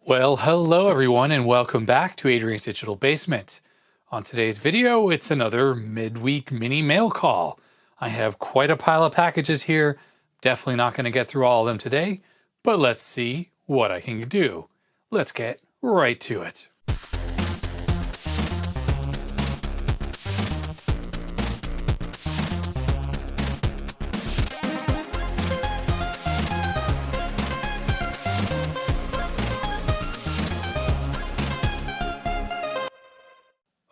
Well, hello everyone and welcome back to Adrian's Digital Basement. On today's video, it's another midweek mini mail call. I have quite a pile of packages here. Definitely not going to get through all of them today, but let's see what I can do. Let's get right to it.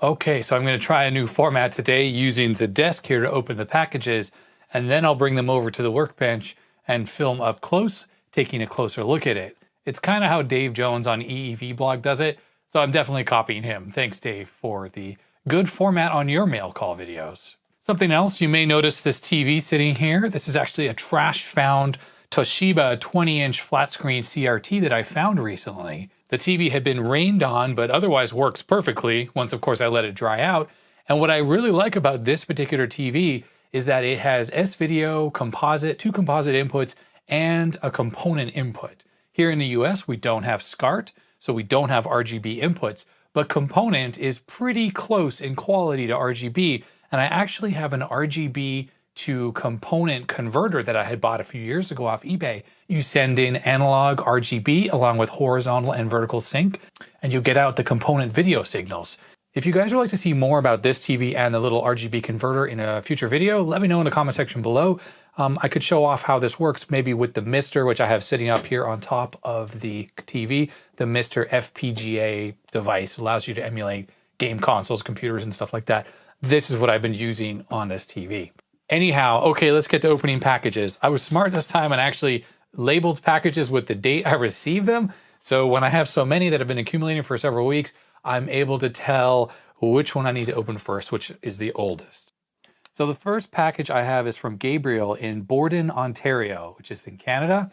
Okay, so I'm going to try a new format today using the desk here to open the packages, and then I'll bring them over to the workbench and film up close, taking a closer look at it. It's kind of how Dave Jones on EEV blog does it, so I'm definitely copying him. Thanks, Dave, for the good format on your mail call videos. Something else, you may notice this TV sitting here. This is actually a trash found Toshiba 20-inch flat screen CRT that I found recently. The TV had been rained on, but otherwise works perfectly, once of course I let it dry out. And what I really like about this particular TV is that it has S-video, composite, two composite inputs, and a component input. Here in the US, we don't have SCART, so we don't have RGB inputs, but component is pretty close in quality to RGB, and I actually have an RGB to component converter that I had bought a few years ago off eBay. You send in analog RGB along with horizontal and vertical sync, and you get out the component video signals. If you guys would like to see more about this TV and the little RGB converter in a future video, let me know in the comment section below. I could show off how this works maybe with the Mister, which I have sitting up here on top of the TV. The Mister FPGA device allows you to emulate game consoles, computers, and stuff like that. This is what I've been using on this TV. Anyhow, okay, let's get to opening packages. I was smart this time and actually labeled packages with the date I received them. So when I have so many that have been accumulating for several weeks, I'm able to tell which one I need to open first, which is the oldest. So the first package I have is from Gabriel in Borden, Ontario, which is in Canada.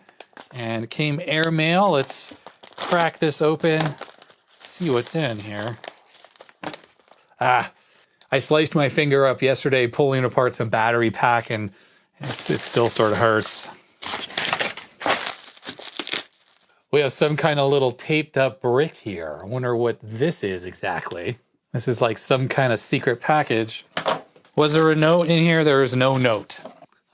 And it came airmail. Let's crack this open, see what's in here. I sliced my finger up yesterday pulling apart some battery pack, and it still sort of hurts. We have some kind of little taped up brick here. I wonder what this is exactly. This is like some kind of secret package. Was there a note in here? There is no note.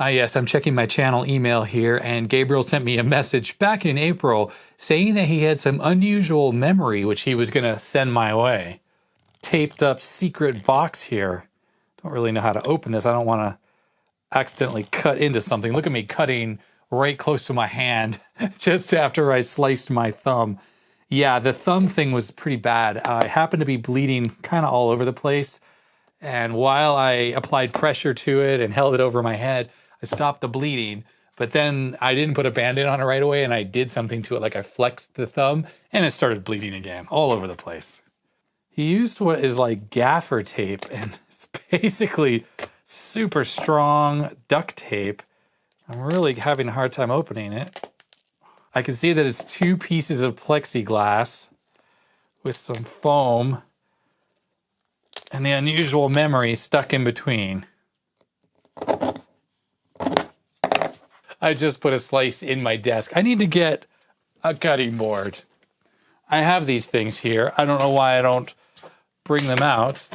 Yes, I'm checking my channel email here, and Gabriel sent me a message back in April saying that he had some unusual memory which he was going to send my way. Taped up secret box here. Don't really know how to open this. I don't want to accidentally cut into something. Look at me cutting right close to my hand just after I sliced my thumb. Yeah, the thumb thing was pretty bad. I happened to be bleeding kind of all over the place. And while I applied pressure to it and held it over my head, I stopped the bleeding. But then I didn't put a Band-Aid on it right away, and I did something to it, like I flexed the thumb, and it started bleeding again, all over the place. He used what is like gaffer tape, and it's basically super strong duct tape. I'm really having a hard time opening it. I can see that it's two pieces of plexiglass with some foam and the unusual memory stuck in between. I just put a slice in my desk. I need to get a cutting board. I have these things here. I don't know why I don't bring them out.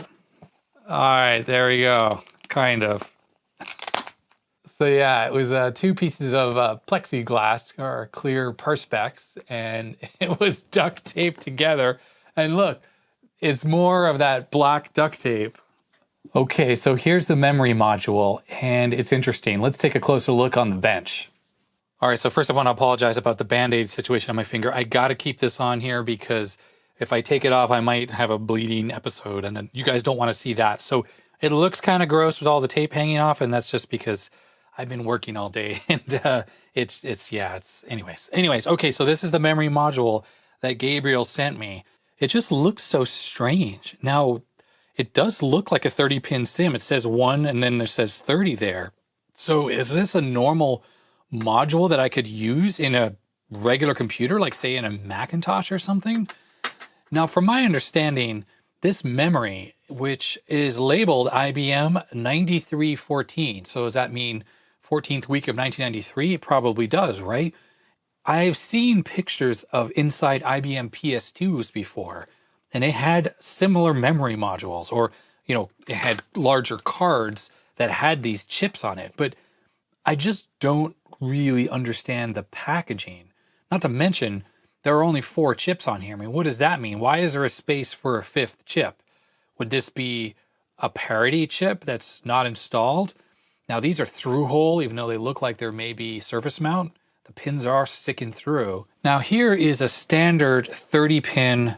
All right, there we go. Kind of. So yeah, it was two pieces of plexiglass or clear perspex, and it was duct taped together. And look, it's more of that black duct tape. Okay, so here's the memory module, and it's interesting. Let's take a closer look on the bench. All right, so first I want to apologize about the Band-Aid situation on my finger. I got to keep this on here because if I take it off, I might have a bleeding episode, and then you guys don't want to see that. So it looks kind of gross with all the tape hanging off, and that's just because I've been working all day, and anyways. Okay, so this is the memory module that Gabriel sent me. It just looks so strange. Now, it does look like a 30-pin SIM. It says 1, and then it says 30 there. So is this a normal module that I could use in a regular computer, like say in a Macintosh or something? Now, from my understanding, this memory, which is labeled IBM 9314, so does that mean 14th week of 1993? It probably does, right? I've seen pictures of inside IBM PS2s before, and it had similar memory modules, or, it had larger cards that had these chips on it. But I just don't really understand the packaging. Not to mention, there are only 4 chips on here. I mean, what does that mean? Why is there a space for a 5th chip? Would this be a parity chip that's not installed? Now, these are through-hole, even though they look like they're maybe surface mount. The pins are sticking through. Now, here is a standard 30-pin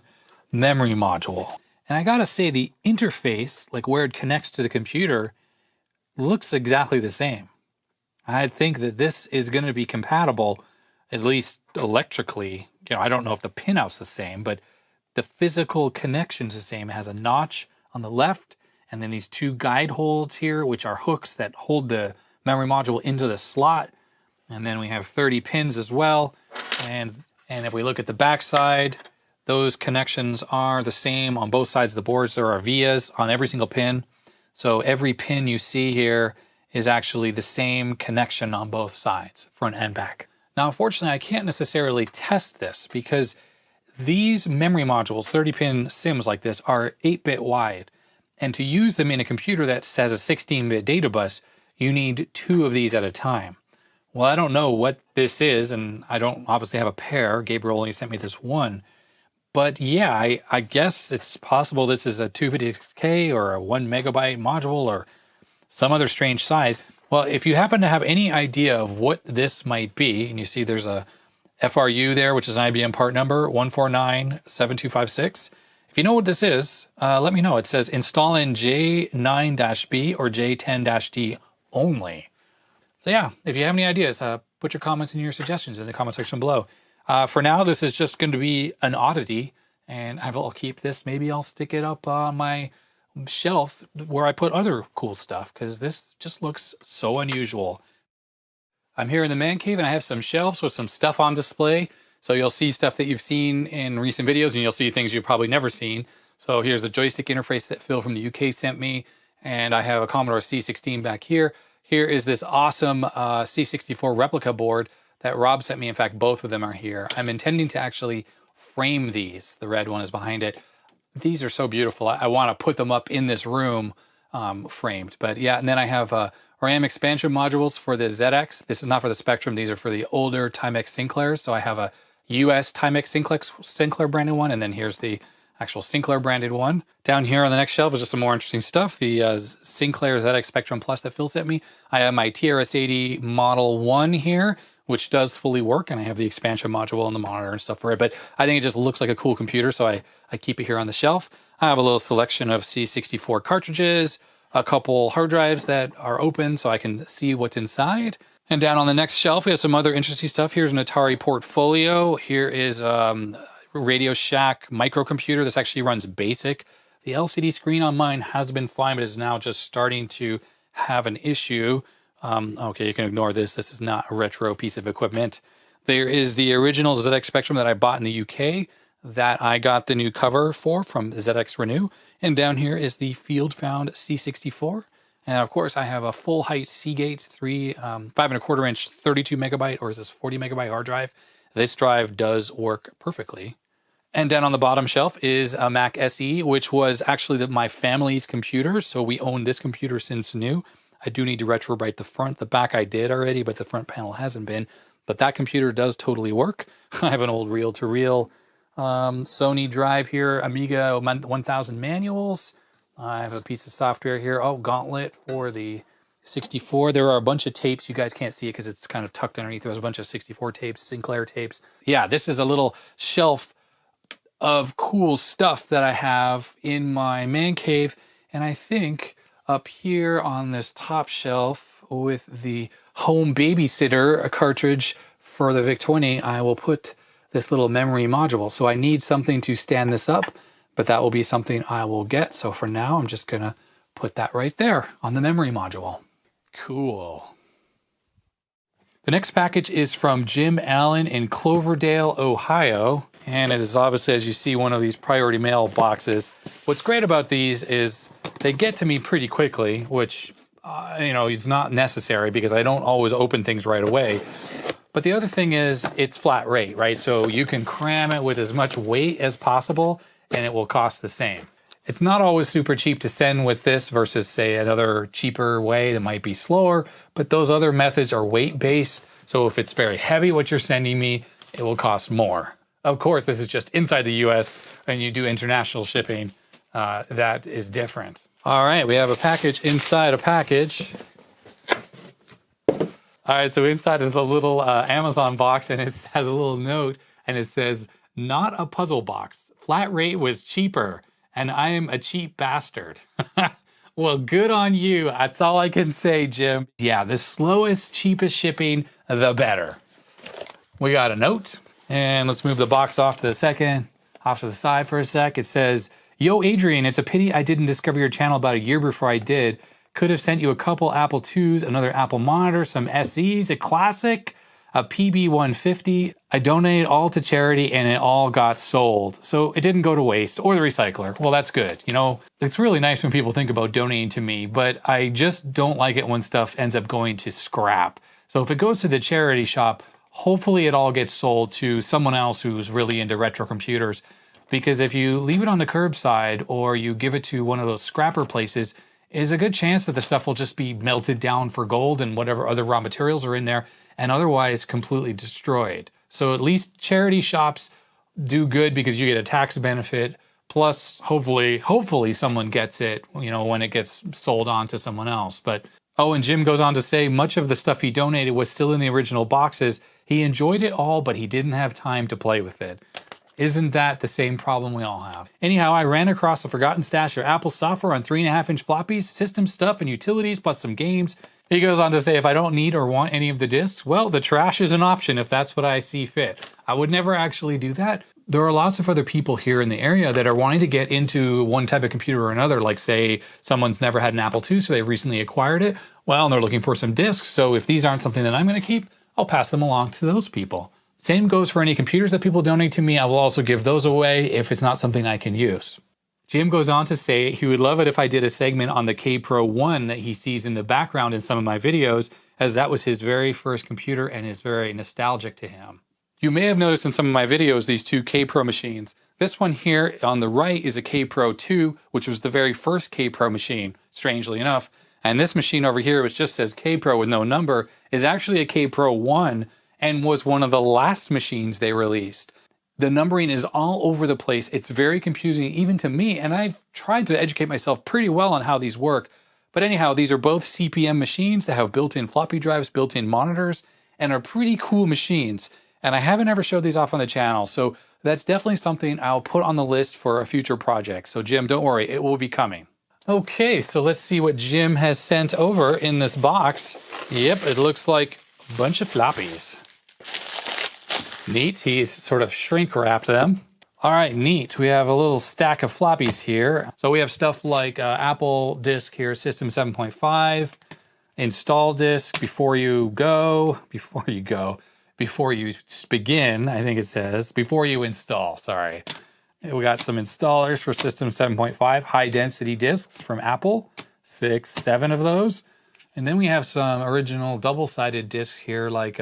memory module. And I gotta say, the interface, like where it connects to the computer, looks exactly the same. I think that this is going to be compatible, at least electrically. I don't know if the pinout's the same, but the physical connection's the same. It has a notch on the left, and then these 2 guide holes here, which are hooks that hold the memory module into the slot. And then we have 30 pins as well. And if we look at the back side, those connections are the same on both sides of the boards. There are vias on every single pin. So every pin you see here is actually the same connection on both sides, front and back. Now, unfortunately, I can't necessarily test this because these memory modules, 30-pin SIMs like this, are 8-bit wide. And to use them in a computer that has a 16-bit data bus, you need 2 of these at a time. Well, I don't know what this is, and I don't obviously have a pair. Gabriel only sent me this one. But yeah, I guess it's possible this is a 256K or a 1 megabyte module or some other strange size. Well, if you happen to have any idea of what this might be, and you see there's a FRU there, which is an IBM part number, 1497256. If you know what this is, let me know. It says install in J9-B or J10-D only. So yeah, if you have any ideas, put your comments and your suggestions in the comment section below. For now, this is just going to be an oddity, and I'll keep this. Maybe I'll stick it up on my shelf where I put other cool stuff, because this just looks so unusual. I'm here in the man cave, and I have some shelves with some stuff on display. So you'll see stuff that you've seen in recent videos, and you'll see things you've probably never seen. So here's the joystick interface that Phil from the UK sent me, and I have a Commodore C16 back here. Here is this awesome C64 replica board that Rob sent me. In fact, both of them are here. I'm intending to actually frame these. The red one is behind it. These are so beautiful. I want to put them up in this room framed. But yeah, and then I have RAM expansion modules for the ZX. This is not for the Spectrum. These are for the older Timex Sinclairs. So I have a US Timex Sinclair branded one, and then here's the actual Sinclair branded one. Down here on the next shelf is just some more interesting stuff. The Sinclair ZX Spectrum Plus that Phil sent me. I have my TRS-80 Model 1 here, which does fully work, and I have the expansion module and the monitor and stuff for it. But I think it just looks like a cool computer, so I keep it here on the shelf. I have a little selection of C64 cartridges, a couple hard drives that are open so I can see what's inside. And down on the next shelf, we have some other interesting stuff. Here's an Atari portfolio. Here is Radio Shack microcomputer. This actually runs BASIC. The LCD screen on mine has been fine, but is now just starting to have an issue. Okay, you can ignore this. This is not a retro piece of equipment. There is the original ZX Spectrum that I bought in the UK that I got the new cover for from ZX Renew. And down here is the Field Found C64. And of course, I have a full height Seagate 5.25 inch 32 megabyte, or is this 40 megabyte hard drive? This drive does work perfectly. And down on the bottom shelf is a Mac SE, which was actually my family's computer. So we own this computer since new. I do need to retrowrite the front. The back I did already, but the front panel hasn't been. But that computer does totally work. I have an old reel-to-reel Sony drive here, Amiga 1000 manuals. I have a piece of software here. Oh, Gauntlet for the 64. There are a bunch of tapes. You guys can't see it because it's kind of tucked underneath. There's a bunch of 64 tapes, Sinclair tapes. Yeah, this is a little shelf of cool stuff that I have in my man cave. And I think up here on this top shelf with the home babysitter cartridge for the VIC-20, I will put this little memory module. So I need something to stand this up, but that will be something I will get. So for now, I'm just gonna put that right there on the memory module. Cool. The next package is from Jim Allen in Cloverdale, Ohio. And it is obviously, as you see, one of these priority mail boxes. What's great about these is they get to me pretty quickly, which, is not necessary because I don't always open things right away. But the other thing is it's flat rate, right? So you can cram it with as much weight as possible and it will cost the same. It's not always super cheap to send with this versus say another cheaper way that might be slower, but those other methods are weight based. So if it's very heavy what you're sending me, it will cost more. Of course, this is just inside the US and you do international shipping, that is different. All right, we have a package inside a package. All right, so inside is a little Amazon box and it has a little note and it says, not a puzzle box. Flat rate was cheaper and I am a cheap bastard. Well, good on you. That's all I can say, Jim. Yeah, the slowest, cheapest shipping, the better. We got a note and let's move the box off to the side for a sec. It says, yo, Adrian, it's a pity I didn't discover your channel about a year before I did. Could have sent you a couple Apple IIs, another Apple monitor, some SEs, a classic, a PB150. I donated all to charity and it all got sold. So it didn't go to waste or the recycler. Well, that's good. You know, it's really nice when people think about donating to me, but I just don't like it when stuff ends up going to scrap. So if it goes to the charity shop, hopefully it all gets sold to someone else who's really into retro computers. Because if you leave it on the curbside or you give it to one of those scrapper places, is a good chance that the stuff will just be melted down for gold and whatever other raw materials are in there and otherwise completely destroyed. So at least charity shops do good because you get a tax benefit. Plus, hopefully someone gets it, you know, when it gets sold on to someone else. But, oh, and Jim goes on to say much of the stuff he donated was still in the original boxes. He enjoyed it all, but he didn't have time to play with it. Isn't that the same problem we all have? Anyhow, I ran across a forgotten stash of Apple software on 3.5-inch floppies, system stuff and utilities, plus some games. He goes on to say, if I don't need or want any of the disks, well, the trash is an option if that's what I see fit. I would never actually do that. There are lots of other people here in the area that are wanting to get into one type of computer or another, like say someone's never had an Apple II, so they recently acquired it. Well, and they're looking for some disks, so if these aren't something that I'm going to keep, I'll pass them along to those people. Same goes for any computers that people donate to me. I will also give those away if it's not something I can use. Jim goes on to say he would love it if I did a segment on the K Pro 1 that he sees in the background in some of my videos, as that was his very first computer and is very nostalgic to him. You may have noticed in some of my videos these two K Pro machines. This one here on the right is a K Pro 2, which was the very first K Pro machine, strangely enough. And this machine over here, which just says K Pro with no number, is actually a K Pro 1 and was one of the last machines they released. The numbering is all over the place. It's very confusing even to me, and I've tried to educate myself pretty well on how these work. But anyhow, these are both CPM machines that have built-in floppy drives, built-in monitors, and are pretty cool machines. And I haven't ever showed these off on the channel, so that's definitely something I'll put on the list for a future project. So Jim, don't worry, it will be coming. Okay, so let's see what Jim has sent over in this box. Yep, it looks like a bunch of floppies. Neat, he's sort of shrink wrapped them. All right, neat. We have a little stack of floppies here. So we have stuff like Apple disk here, System 7.5, install disk before you begin, I think it says, before you install, sorry. We got some installers for System 7.5, high density disks from Apple, 6, 7 of those. And then we have some original double-sided disks here like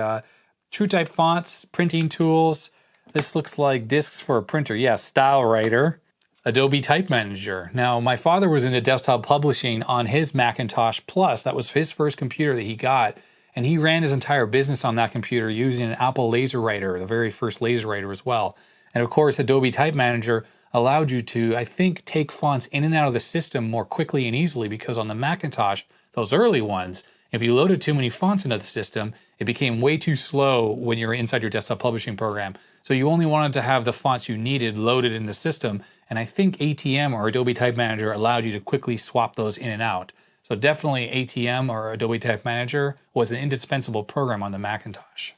TrueType fonts, printing tools. This looks like disks for a printer. Yeah, Style Writer, Adobe Type Manager. Now, my father was into desktop publishing on his Macintosh Plus. That was his first computer that he got. And he ran his entire business on that computer using an Apple laser writer, the very first laser writer as well. And of course, Adobe Type Manager allowed you to, I think, take fonts in and out of the system more quickly and easily, because on the Macintosh, those early ones, if you loaded too many fonts into the system, it became way too slow when you were inside your desktop publishing program. So you only wanted to have the fonts you needed loaded in the system. And I think ATM or Adobe Type Manager allowed you to quickly swap those in and out. So definitely ATM or Adobe Type Manager was an indispensable program on the Macintosh.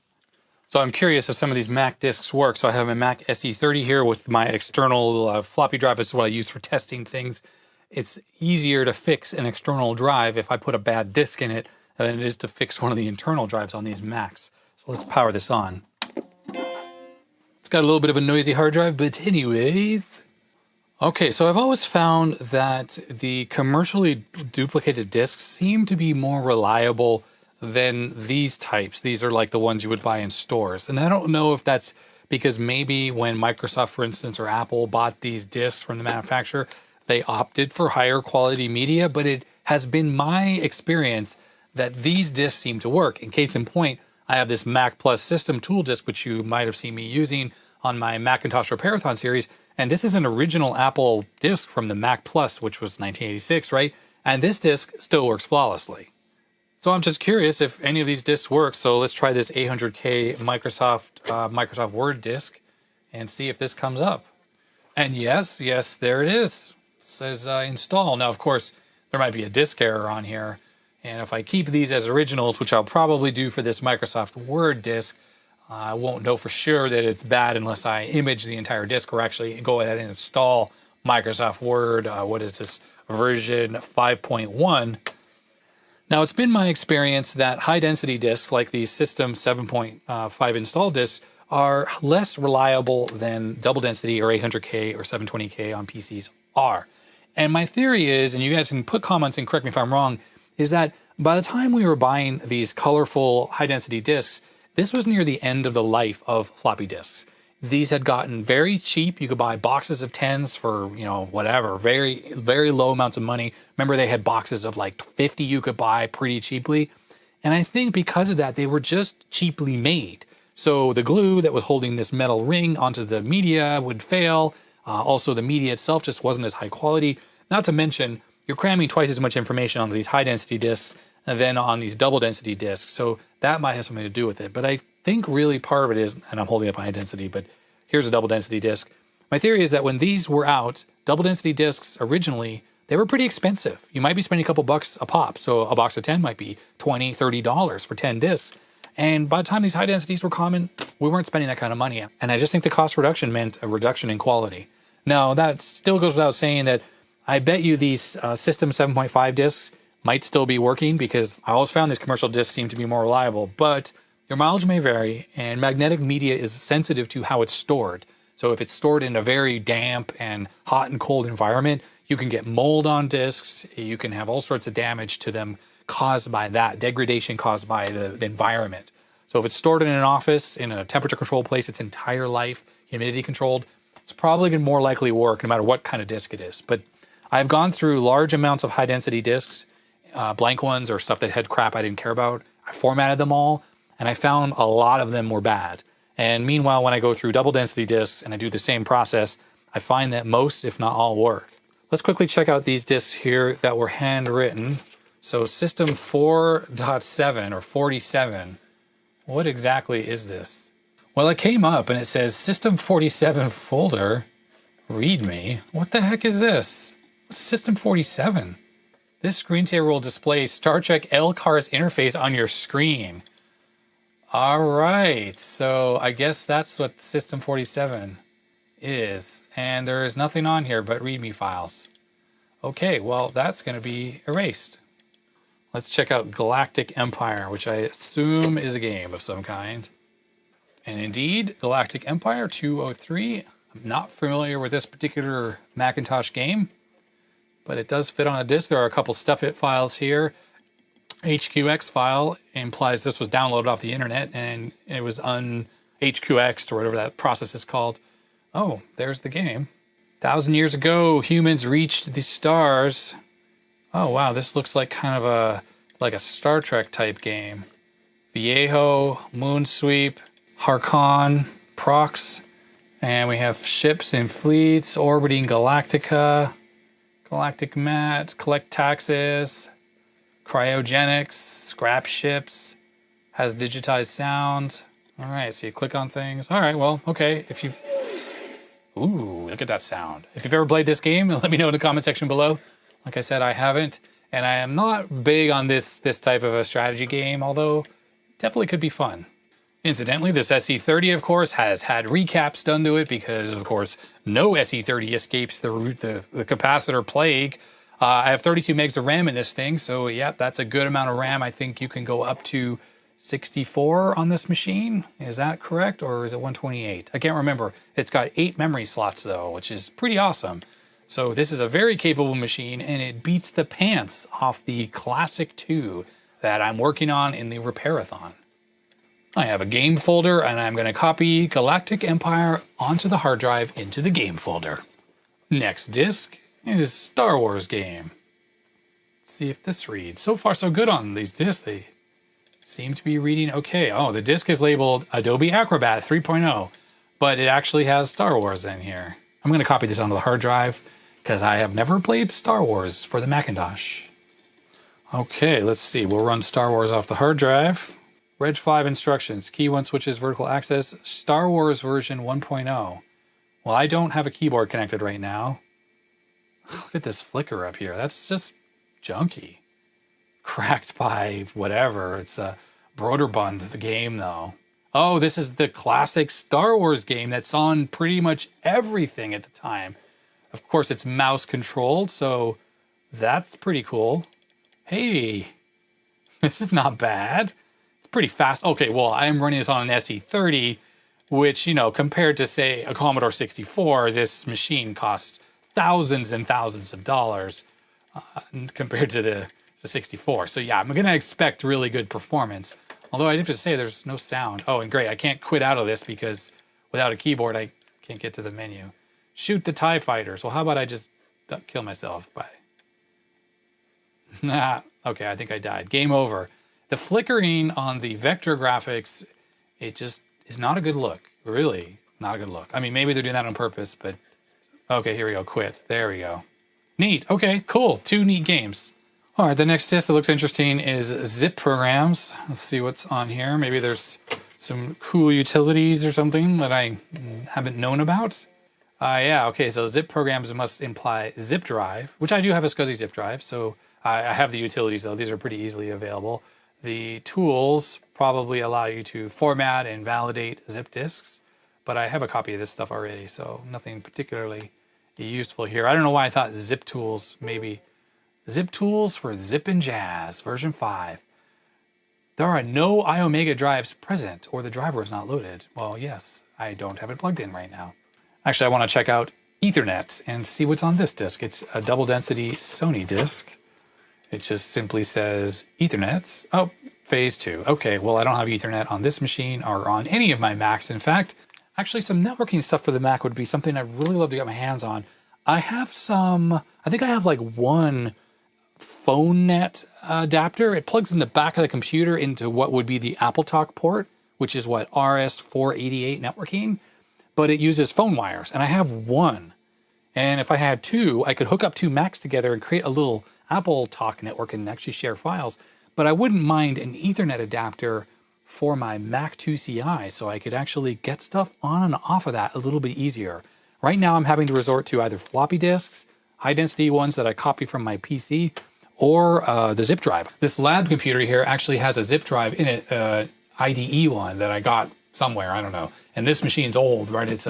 So I'm curious if some of these Mac disks work. So I have a Mac SE30 here with my external floppy drive. This is what I use for testing things. It's easier to fix an external drive if I put a bad disk in it than it is to fix one of the internal drives on these Macs. So let's power this on. It's got a little bit of a noisy hard drive, but anyways. Okay, so I've always found that the commercially duplicated disks seem to be more reliable than these types. These are like the ones you would buy in stores. And I don't know if that's because maybe when Microsoft, for instance, or Apple bought these discs from the manufacturer, they opted for higher quality media, but it has been my experience that these discs seem to work. In case in point, I have this Mac Plus system tool disk, which you might have seen me using on my Macintosh Repairathon series. And this is an original Apple disc from the Mac Plus, which was 1986, right? And this disc still works flawlessly. So I'm just curious if any of these discs work. So let's try this 800K Microsoft Word disk and see if this comes up. And yes, there it is. It says install. Now, of course, there might be a disk error on here. And if I keep these as originals, which I'll probably do for this Microsoft Word disk, I won't know for sure that it's bad unless I image the entire disk or actually go ahead and install Microsoft Word. What is this, version 5.1? Now, it's been my experience that high-density disks like these System 7.5 install disks are less reliable than double-density or 800K or 720K on PCs are. And my theory is, and you guys can put comments and correct me if I'm wrong, is that by the time we were buying these colorful high-density disks, this was near the end of the life of floppy disks. These had gotten very cheap. You could buy boxes of 10s for, whatever, very, very low amounts of money. Remember, they had boxes of like 50 you could buy pretty cheaply. And I think because of that, they were just cheaply made. So the glue that was holding this metal ring onto the media would fail. Also, the media itself just wasn't as high quality. Not to mention, you're cramming twice as much information onto these high-density disks than on these double-density disks. So that might have something to do with it. But I think really part of it is, and I'm holding up a high-density, but here's a double-density disk. My theory is that when these were out, double-density disks originally, they were pretty expensive. You might be spending a couple bucks a pop. So a box of 10 might be $20, $30 for 10 disks. And by the time these high densities were common, we weren't spending that kind of money. And I just think the cost reduction meant a reduction in quality. Now, that still goes without saying that I bet you these System 7.5 disks might still be working, because I always found these commercial disks seem to be more reliable, but your mileage may vary, and magnetic media is sensitive to how it's stored. So if it's stored in a very damp and hot and cold environment, you can get mold on disks. You can have all sorts of damage to them caused by that, degradation caused by the environment. So if it's stored in an office, in a temperature controlled place its entire life, humidity controlled, it's probably going to more likely work no matter what kind of disk it is. But I've gone through large amounts of high density disks, blank ones or stuff that had crap I didn't care about. I formatted them all, and I found a lot of them were bad. And meanwhile, when I go through double density disks and I do the same process, I find that most, if not all, work. Let's quickly check out these disks here that were handwritten. So System 4.7 or 47, what exactly is this? Well, it came up and it says System 47 folder, README. What the heck is this? What's System 47? This screensaver will display Star Trek LCARS interface on your screen. All right, so I guess that's what System 47 is. And there is nothing on here but README files. Okay, well, that's going to be erased. Let's check out Galactic Empire, which I assume is a game of some kind. And indeed, Galactic Empire 203. I'm not familiar with this particular Macintosh game, but it does fit on a disk. There are a couple StuffIt files here. HQX file implies this was downloaded off the internet and it was un-HQX'd or whatever that process is called. Oh, there's the game. 1,000 years ago, humans reached the stars. Oh, wow, this looks like kind of a Star Trek type game. Viejo, Moonsweep, Harkon, Prox, and we have ships and fleets orbiting Galactica, Galactic Mat, collect taxes, cryogenics, scrap ships, has digitized sound. All right, so you click on things. All right, well, okay, if you've... Ooh, look at that sound. If you've ever played this game, let me know in the comment section below. Like I said, I haven't, and I am not big on this type of a strategy game, although definitely could be fun. Incidentally, this SE30, of course, has had recaps done to it because, of course, no SE30 escapes the capacitor plague. I have 32 megs of RAM in this thing, so yeah, that's a good amount of RAM. I think you can go up to 64 on this machine. Is that correct, or is it 128? I can't remember. It's got 8 memory slots, though, which is pretty awesome. So this is a very capable machine, and it beats the pants off the Classic 2 that I'm working on in the repairathon. I have a game folder, and I'm going to copy Galactic Empire onto the hard drive into the game folder. Next disk is Star Wars game. Let's see if this reads. So far, so good on these disks. They seem to be reading okay. Oh, the disk is labeled Adobe Acrobat 3.0, but it actually has Star Wars in here. I'm going to copy this onto the hard drive because I have never played Star Wars for the Macintosh. Okay, let's see. We'll run Star Wars off the hard drive. Reg 5 instructions. Key 1 switches vertical access. Star Wars version 1.0. Well, I don't have a keyboard connected right now. Look at this flicker up here. That's just junky. Cracked by whatever. It's a Broderbund, the game, though. Oh, this is the classic Star Wars game that's on pretty much everything at the time. Of course, it's mouse controlled, so that's pretty cool. Hey, this is not bad. It's pretty fast. Okay, well, I'm running this on an SE30, which, you know, compared to, say, a Commodore 64, this machine costs thousands and thousands of dollars compared to the 64. So yeah, I'm going to expect really good performance. Although I have to say there's no sound. Oh, and great, I can't quit out of this because without a keyboard, I can't get to the menu. Shoot the TIE fighters. Well, how about I just kill myself by... Nah, okay, I think I died. Game over. The flickering on the vector graphics, it just is not a good look. Really, not a good look. I mean, maybe they're doing that on purpose, but... Okay, here we go. Quit. There we go. Neat. Okay, cool. 2 neat games. All right, the next disk that looks interesting is zip programs. Let's see what's on here. Maybe there's some cool utilities or something that I haven't known about. Yeah, okay, so zip programs must imply zip drive, which I do have a SCSI zip drive, so I have the utilities, though. These are pretty easily available. The tools probably allow you to format and validate zip disks, but I have a copy of this stuff already, so nothing particularly useful here. I don't know why I thought zip tools, maybe. Zip tools for Zip and Jazz, version 5. There are no iOmega drives present, or the driver is not loaded. Well, yes, I don't have it plugged in right now. Actually, I want to check out Ethernet and see what's on this disk. It's a double density Sony disk. It just simply says Ethernet. Oh, phase 2. Okay, well, I don't have Ethernet on this machine or on any of my Macs. In fact, actually, some networking stuff for the Mac would be something I'd really love to get my hands on. I have some, I think I have like one phone net adapter. It plugs in the back of the computer into what would be the AppleTalk port, which is what, RS488 networking, but it uses phone wires, and I have one. And if I had 2, I could hook up 2 Macs together and create a little AppleTalk network and actually share files. But I wouldn't mind an Ethernet adapter for my Mac 2CI, so I could actually get stuff on and off of that a little bit easier. Right now, I'm having to resort to either floppy disks, high-density ones that I copy from my PC, or the zip drive. This lab computer here actually has a zip drive in it, IDE one that I got somewhere, I don't know. And this machine's old, right? It's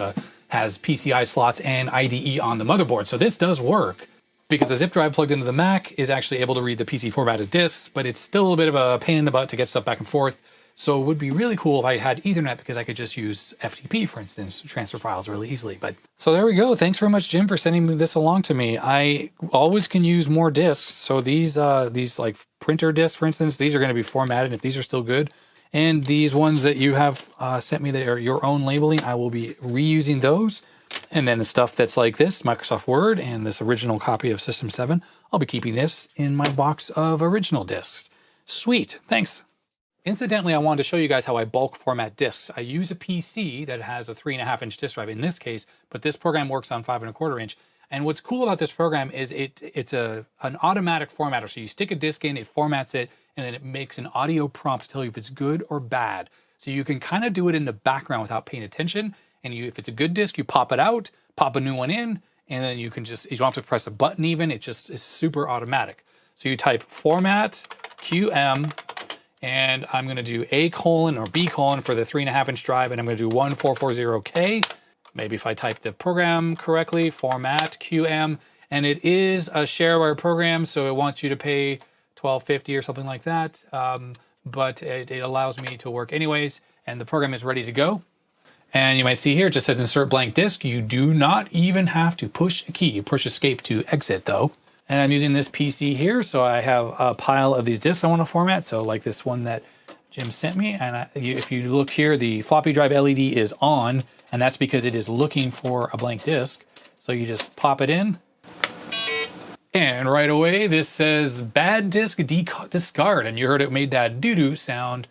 has PCI slots and IDE on the motherboard. So this does work because the zip drive plugged into the Mac is actually able to read the PC formatted disks, but it's still a bit of a pain in the butt to get stuff back and forth. So it would be really cool if I had Ethernet because I could just use FTP, for instance, to transfer files really easily. But so there we go. Thanks very much, Jim, for sending this along to me. I always can use more disks. So these like printer disks, for instance, these are going to be formatted if these are still good. And these ones that you have sent me that are your own labeling, I will be reusing those. And then the stuff that's like this, Microsoft Word, and this original copy of System 7, I'll be keeping this in my box of original disks. Sweet. Thanks. Incidentally, I wanted to show you guys how I bulk format disks. I use a PC that has a 3.5-inch disk drive in this case, but this program works on 5.25-inch. And what's cool about this program is it's an automatic formatter. So you stick a disk in, it formats it, and then it makes an audio prompt to tell you if it's good or bad. So you can kind of do it in the background without paying attention. And if it's a good disk, you pop it out, pop a new one in, and then you don't have to press a button even. It just is super automatic. So you type format QM, and I'm going to do A colon or B colon for the 3.5-inch drive, and I'm going to do 1440K. Maybe if I type the program correctly, format QM, and it is a shareware program, so it wants you to pay $12.50 or something like that, but it allows me to work anyways, and the program is ready to go. And you might see here, it just says insert blank disk. You do not even have to push a key. You push escape to exit though. And I'm using this PC here, so I have a pile of these disks I want to format. So like this one that Jim sent me. And if you look here, the floppy drive LED is on, and that's because it is looking for a blank disk. So you just pop it in. And right away, this says bad disk discard. And you heard it made that doo-doo sound.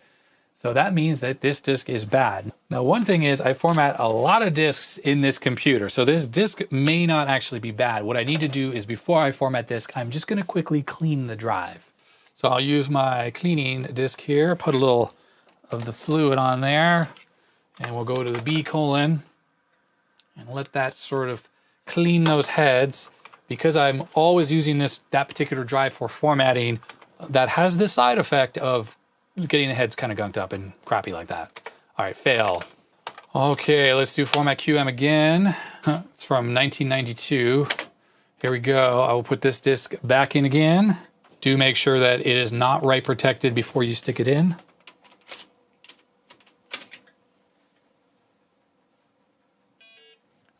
So that means that this disk is bad. Now, one thing is I format a lot of disks in this computer. So this disk may not actually be bad. What I need to do is before I format disk, I'm just gonna quickly clean the drive. So I'll use my cleaning disk here, put a little of the fluid on there, and we'll go to the B colon and let that sort of clean those heads. Because I'm always using that particular drive for formatting, that has this side effect of getting the heads kind of gunked up and crappy like that. All right, fail. Okay, let's do FormatQM again. It's from 1992. Here we go. I will put this disk back in again. Do make sure that it is not write protected before you stick it in.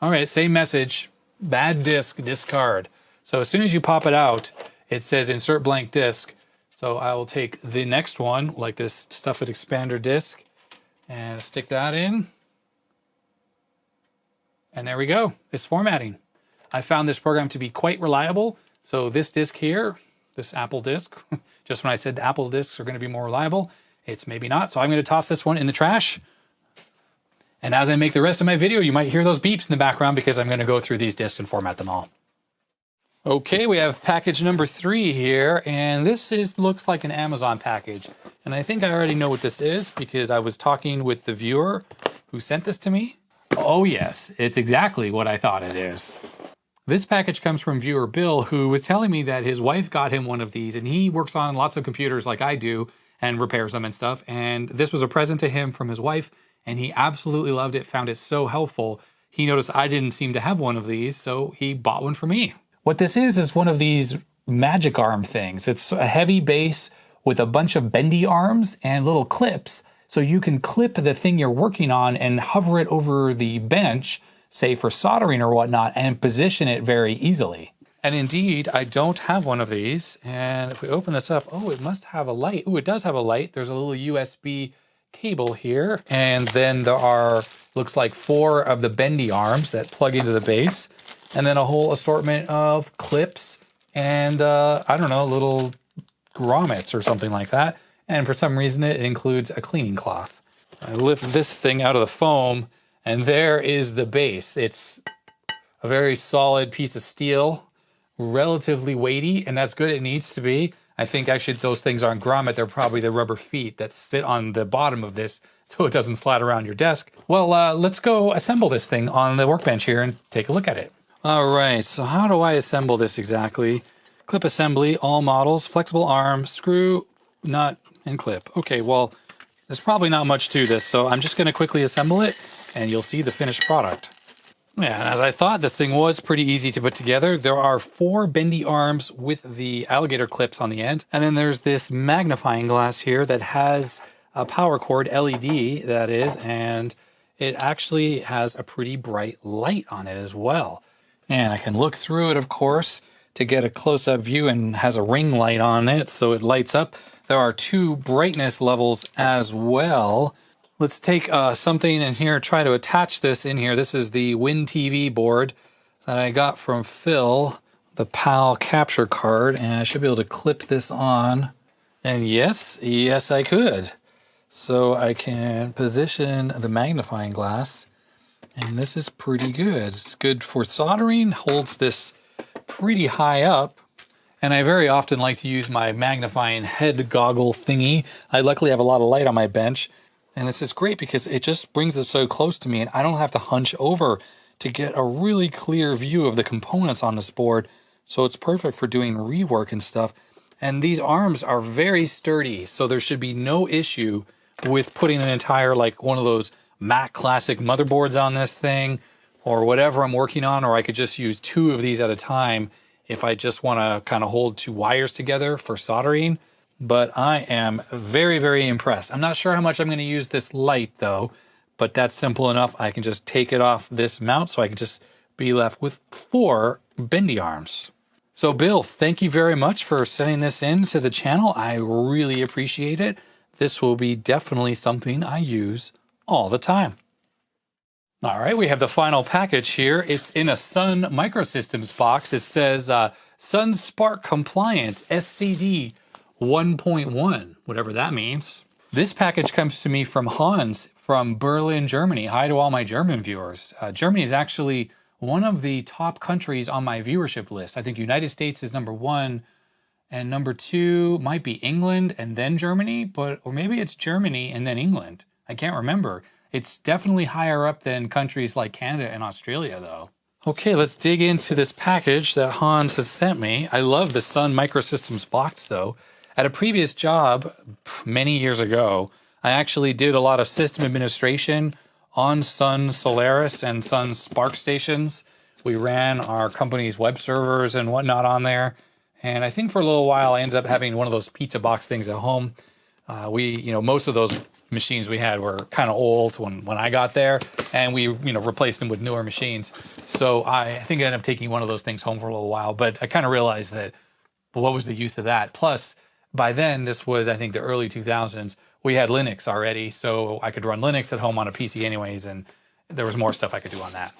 All right, same message. Bad disk, discard. So as soon as you pop it out, it says insert blank disk. So I will take the next one, like this Stuff It Expander disk, and stick that in. And there we go. It's formatting. I found this program to be quite reliable. So this disk here, this Apple disk, just when I said the Apple disks are going to be more reliable, it's maybe not. So I'm going to toss this one in the trash. And as I make the rest of my video, you might hear those beeps in the background because I'm going to go through these disks and format them all. Okay, we have package number 3 here, and this looks like an Amazon package. And I think I already know what this is because I was talking with the viewer who sent this to me. Oh yes, it's exactly what I thought it is. This package comes from viewer Bill, who was telling me that his wife got him one of these, and he works on lots of computers like I do and repairs them and stuff. And this was a present to him from his wife, and he absolutely loved it, found it so helpful. He noticed I didn't seem to have one of these, so he bought one for me. What this is one of these magic arm things. It's a heavy base with a bunch of bendy arms and little clips, so you can clip the thing you're working on and hover it over the bench, say for soldering or whatnot, and position it very easily. And indeed, I don't have one of these. And if we open this up, oh, it must have a light. Oh, it does have a light. There's a little USB cable here. And then there are, looks like 4 of the bendy arms that plug into the base. And then a whole assortment of clips and, I don't know, little grommets or something like that. And for some reason, it includes a cleaning cloth. I lift this thing out of the foam, and there is the base. It's a very solid piece of steel, relatively weighty, and that's good. It needs to be. I think actually those things aren't grommet. They're probably the rubber feet that sit on the bottom of this so it doesn't slide around your desk. Well, let's go assemble this thing on the workbench here and take a look at it. All right, so how do I assemble this exactly? Clip assembly, all models, flexible arm, screw, nut, and clip. Okay, well, there's probably not much to this, so I'm just gonna quickly assemble it and you'll see the finished product. Yeah, and as I thought, this thing was pretty easy to put together. There are 4 bendy arms with the alligator clips on the end. And then there's this magnifying glass here that has a power cord, LED that is, and it actually has a pretty bright light on it as well. And I can look through it, of course, to get a close-up view, and has a ring light on it, so it lights up. There are 2 brightness levels as well. Let's take something in here, try to attach this in here. This is the WinTV board that I got from Phil, the PAL capture card, and I should be able to clip this on. And yes, I could. So I can position the magnifying glass, and this is pretty good. It's good for soldering, holds this pretty high up. And I very often like to use my magnifying head goggle thingy. I luckily have a lot of light on my bench. And this is great because it just brings it so close to me and I don't have to hunch over to get a really clear view of the components on this board. So it's perfect for doing rework and stuff. And these arms are very sturdy, so there should be no issue with putting an entire, like one of those Mac Classic motherboards on this thing or whatever I'm working on, or I could just use 2 of these at a time if I just want to kind of hold 2 wires together for soldering. But I am very, very impressed. I'm not sure how much I'm going to use this light though, but that's simple enough. I can just take it off this mount so I can just be left with 4 bendy arms. So Bill, thank you very much for sending this in to the channel. I really appreciate it. This will be definitely something I use all the time. All right, we have the final package here. It's in a Sun Microsystems box. It says Sun Spark Compliant SCD 1.1, whatever that means. This package comes to me from Hans from Berlin, Germany. Hi to all my German viewers. Germany is actually one of the top countries on my viewership list. I think United States is #1, and #2 might be England and then Germany, or maybe it's Germany and then England. I can't remember. It's definitely higher up than countries like Canada and Australia, though. Okay, let's dig into this package that Hans has sent me. I love the Sun Microsystems box, though. At a previous job many years ago, I actually did a lot of system administration on Sun Solaris and Sun Spark stations. We ran our company's web servers and whatnot on there. And I think for a little while, I ended up having one of those pizza box things at home. Most of those machines we had were kind of old when I got there, and we, replaced them with newer machines. So I think I ended up taking one of those things home for a little while, but I kind of realized that, what was the use of that? Plus, by then, this was, I think, the early 2000s. We had Linux already, so I could run Linux at home on a PC anyways, and there was more stuff I could do on that.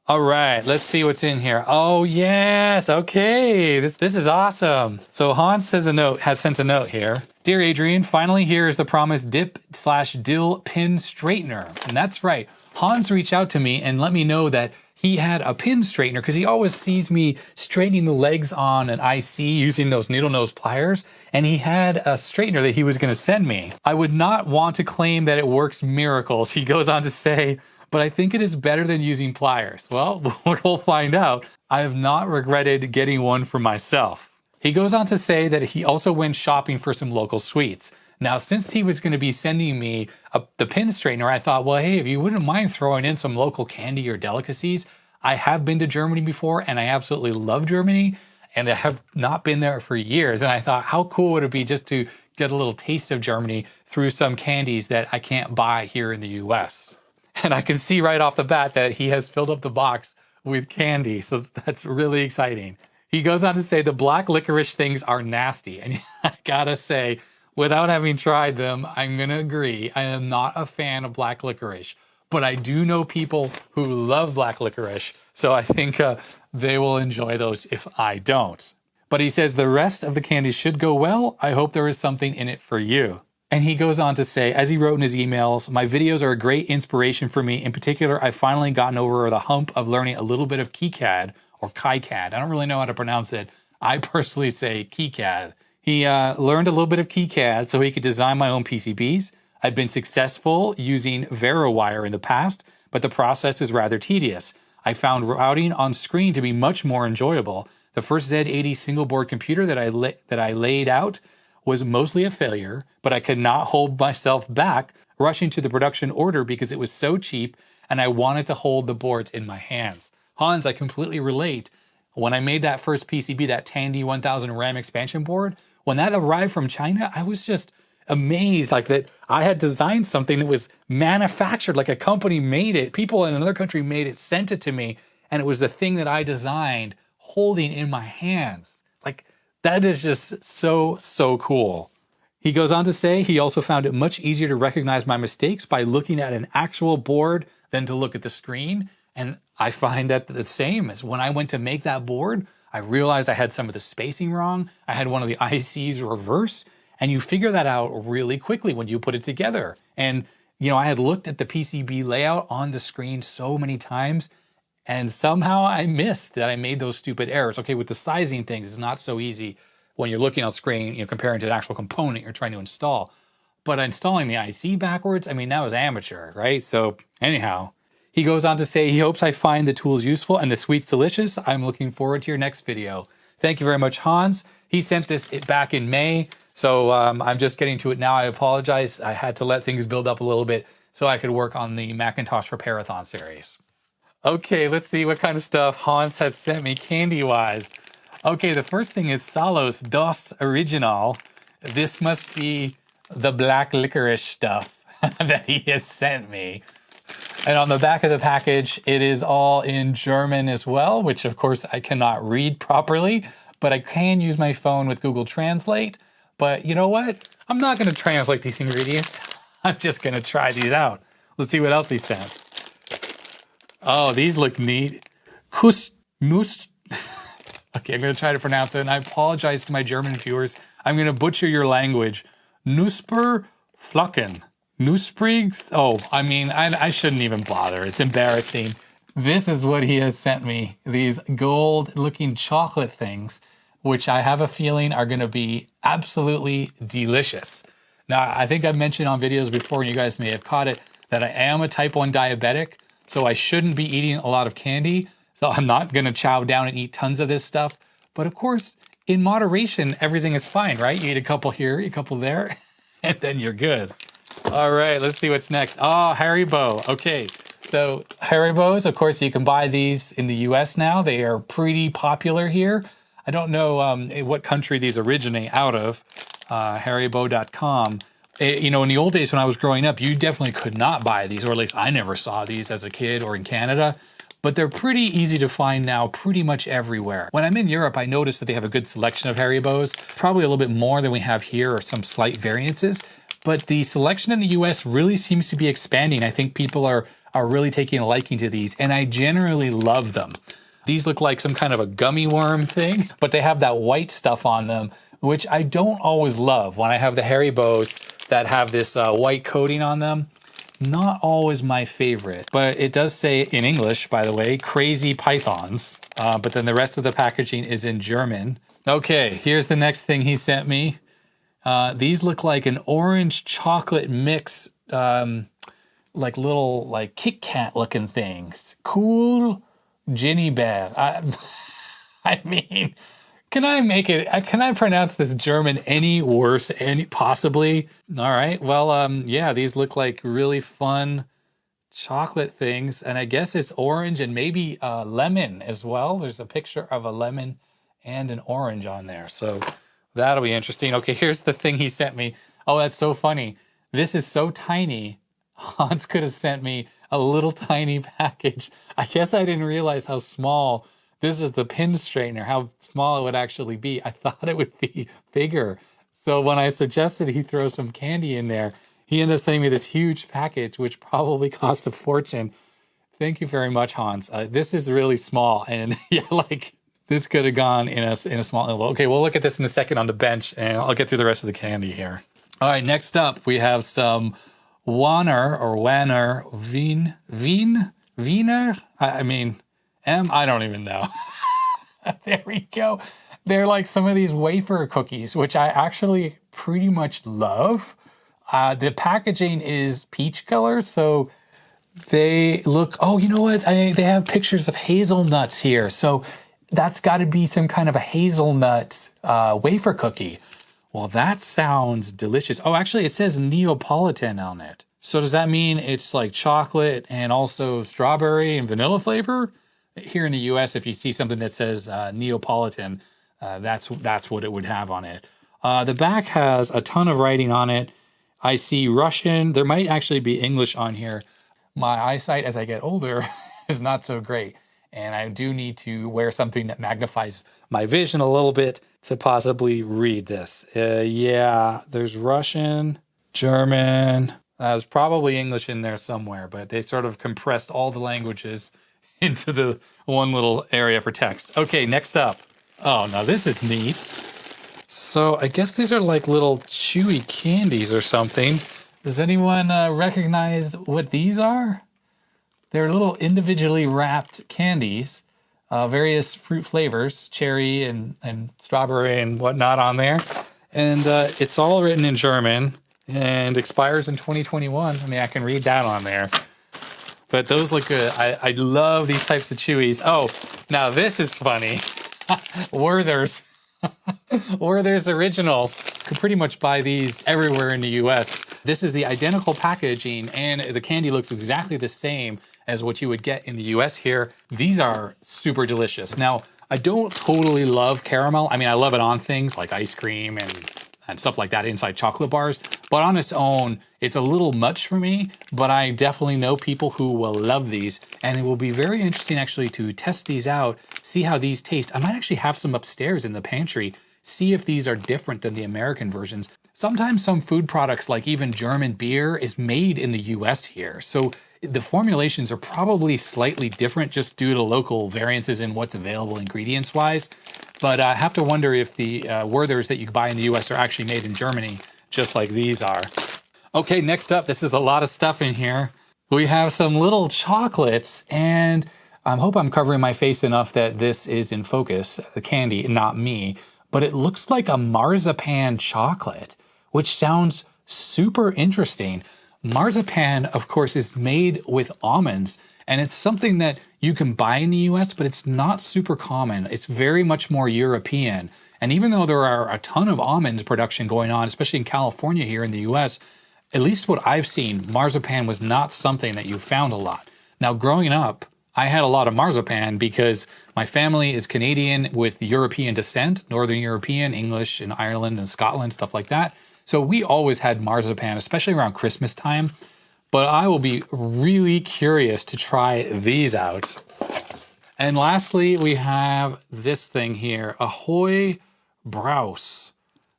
All right, let's see what's in here. Oh, yes. Okay, this is awesome. So Hans has sent a note here. Dear Adrian, finally here is the promised dip/dill pin straightener. And that's right. Hans reached out to me and let me know that he had a pin straightener because he always sees me straightening the legs on an IC using those needle nose pliers. And he had a straightener that he was going to send me. I would not want to claim that it works miracles. He goes on to say, but I think it is better than using pliers. Well, we'll find out. I have not regretted getting one for myself. He goes on to say that he also went shopping for some local sweets. Now, since he was going to be sending me the pin straightener, I thought, well, hey, if you wouldn't mind throwing in some local candy or delicacies. I have been to Germany before, and I absolutely love Germany, and I have not been there for years. And I thought, how cool would it be just to get a little taste of Germany through some candies that I can't buy here in the US? And I can see right off the bat that he has filled up the box with candy, so that's really exciting. He goes on to say the black licorice things are nasty, and I gotta say, without having tried them, I'm going to agree. I am not a fan of black licorice, but I do know people who love black licorice, so I think they will enjoy those if I don't. But he says the rest of the candy should go well. I hope there is something in it for you. And he goes on to say, as he wrote in his emails, my videos are a great inspiration for me. In particular, I've finally gotten over the hump of learning a little bit of KiCad or KiCad. I don't really know how to pronounce it. I personally say KiCad. He learned a little bit of KiCad so he could design my own PCBs. I've been successful using VeriWire in the past, but the process is rather tedious. I found routing on screen to be much more enjoyable. The first Z80 single board computer that I laid out was mostly a failure, but I could not hold myself back rushing to the production order because it was so cheap and I wanted to hold the boards in my hands. Hans, I completely relate. When I made that first PCB, that Tandy 1000 RAM expansion board, when that arrived from China, I was just amazed like that I had designed something that was manufactured, like a company made it, people in another country made it, sent it to me, and it was the thing that I designed holding in my hands. Like, that is just so cool. He goes on to say he also found it much easier to recognize my mistakes by looking at an actual board than to look at the screen. And I find that the same as when I went to make that board, I realized I had some of the spacing wrong. I had one of the ICs reversed, and you figure that out really quickly when you put it together. And, I had looked at the PCB layout on the screen so many times, and somehow I missed that I made those stupid errors. Okay, with the sizing things, it's not so easy when you're looking on screen, comparing to an actual component you're trying to install. But installing the IC backwards, that was amateur, right? So anyhow, he goes on to say he hopes I find the tools useful and the sweets delicious. I'm looking forward to your next video. Thank you very much, Hans. He sent this back in May, so I'm just getting to it now. I apologize. I had to let things build up a little bit so I could work on the Macintosh Repairathon series. Okay, let's see what kind of stuff Hans has sent me candy-wise. Okay, the first thing is Salos Dos Original. This must be the black licorice stuff that he has sent me. And on the back of the package, it is all in German as well, which of course I cannot read properly, but I can use my phone with Google Translate. But you know what? I'm not going to translate these ingredients. I'm just going to try these out. Let's see what else he sent. Oh, these look neat. Mus. Okay, I'm going to try to pronounce it, and I apologize to my German viewers. I'm going to butcher your language. Knusperflocken. Knusprigs? Oh, I mean, I shouldn't even bother. It's embarrassing. This is what he has sent me. These gold-looking chocolate things, which I have a feeling are going to be absolutely delicious. Now, I think I've mentioned on videos before, and you guys may have caught it, that I am a type 1 diabetic, so I shouldn't be eating a lot of candy. So I'm not going to chow down and eat tons of this stuff. But of course, in moderation, everything is fine, right? You eat a couple here, a couple there, and then you're good. All right, let's see what's next. Oh, Haribo. Okay, so Haribos, of course, you can buy these in the US now. They are pretty popular here. I don't know what country these originate out of, Haribo.com. You know, in the old days when I was growing up, you definitely could not buy these, or at least I never saw these as a kid or in Canada. But they're pretty easy to find now pretty much everywhere. When I'm in Europe, I noticed that they have a good selection of Haribos, probably a little bit more than we have here or some slight variances. But the selection in the US really seems to be expanding. I think people are really taking a liking to these, and I generally love them. These look like some kind of a gummy worm thing, but they have that white stuff on them, which I don't always love. When I have the Haribos that have this white coating on them, not always my favorite. But it does say in English, by the way, crazy pythons, but then the rest of the packaging is in German. Okay, here's the next thing he sent me. These look like an orange chocolate mix, like little like Kit Kat looking things. Cool Ginny Bear. I mean, can I pronounce this German any worse, possibly? All right, well, yeah, these look like really fun chocolate things, and I guess it's orange and maybe lemon as well. There's a picture of a lemon and an orange on there, so that'll be interesting. Okay, here's the thing he sent me. Oh, that's so funny. This is so tiny. Hans could have sent me a little tiny package. I guess I didn't realize how small. This is the pin straightener, how small it would actually be. I thought it would be bigger. So when I suggested he throw some candy in there, he ended up sending me this huge package, which probably cost a fortune. Thank you very much, Hans. This is really small, and yeah, like this could have gone in a small envelope. Okay, we'll look at this in a second on the bench, and I'll get through the rest of the candy here. All right, next up we have some Wiener Wiener. I mean, I don't even know. There we go. They're like some of these wafer cookies, which I actually pretty much love. The packaging is peach color, so they look, oh, you know what? They have pictures of hazelnuts here. So that's got to be some kind of a hazelnut wafer cookie. Well, that sounds delicious. Oh, actually, it says Neapolitan on it. So does that mean it's like chocolate and also strawberry and vanilla flavor? Here in the US, if you see something that says Neapolitan, that's what it would have on it. The back has a ton of writing on it. I see Russian. There might actually be English on here. My eyesight as I get older is not so great, and I do need to wear something that magnifies my vision a little bit to possibly read this. Yeah, there's Russian, German. There's probably English in there somewhere, but they sort of compressed all the languages into the one little area for text. Okay, next up. Oh, now this is neat. So I guess these are like little chewy candies or something. Does anyone recognize what these are? They're little individually wrapped candies, various fruit flavors, cherry and strawberry and whatnot on there. And it's all written in German and expires in 2021. I mean, I can read that on there. But those look good. I love these types of chewies. Oh, now this is funny. Werther's. Werther's Originals. You can pretty much buy these everywhere in the US. This is the identical packaging, and the candy looks exactly the same as what you would get in the US here. These are super delicious. Now, I don't totally love caramel. I mean, I love it on things like ice cream and stuff like that inside chocolate bars. But on its own, It's a little much for me, but I definitely know people who will love these, and it will be very interesting actually to test these out, see how these taste. I might actually have some upstairs in the pantry, see if these are different than the American versions. Sometimes some food products, like even German beer, is made in the US here. So the formulations are probably slightly different just due to local variances in what's available ingredients-wise. But I have to wonder if the Werthers that you buy in the US are actually made in Germany, just like these are. Okay, next up, this is a lot of stuff in here. We have some little chocolates, and I hope I'm covering my face enough that this is in focus, the candy, not me. But it looks like a marzipan chocolate, which sounds super interesting. Marzipan, of course, is made with almonds, and it's something that you can buy in the US, but it's not super common. It's very much more European. And even though there are a ton of almond production going on, especially in California here in the US, at least what I've seen, marzipan was not something that you found a lot. Now, growing up, I had a lot of marzipan because my family is Canadian with European descent, Northern European, English in Ireland and Scotland, stuff like that. So we always had marzipan, especially around Christmas time. But I will be really curious to try these out. And lastly, we have this thing here, Ahoy Brause.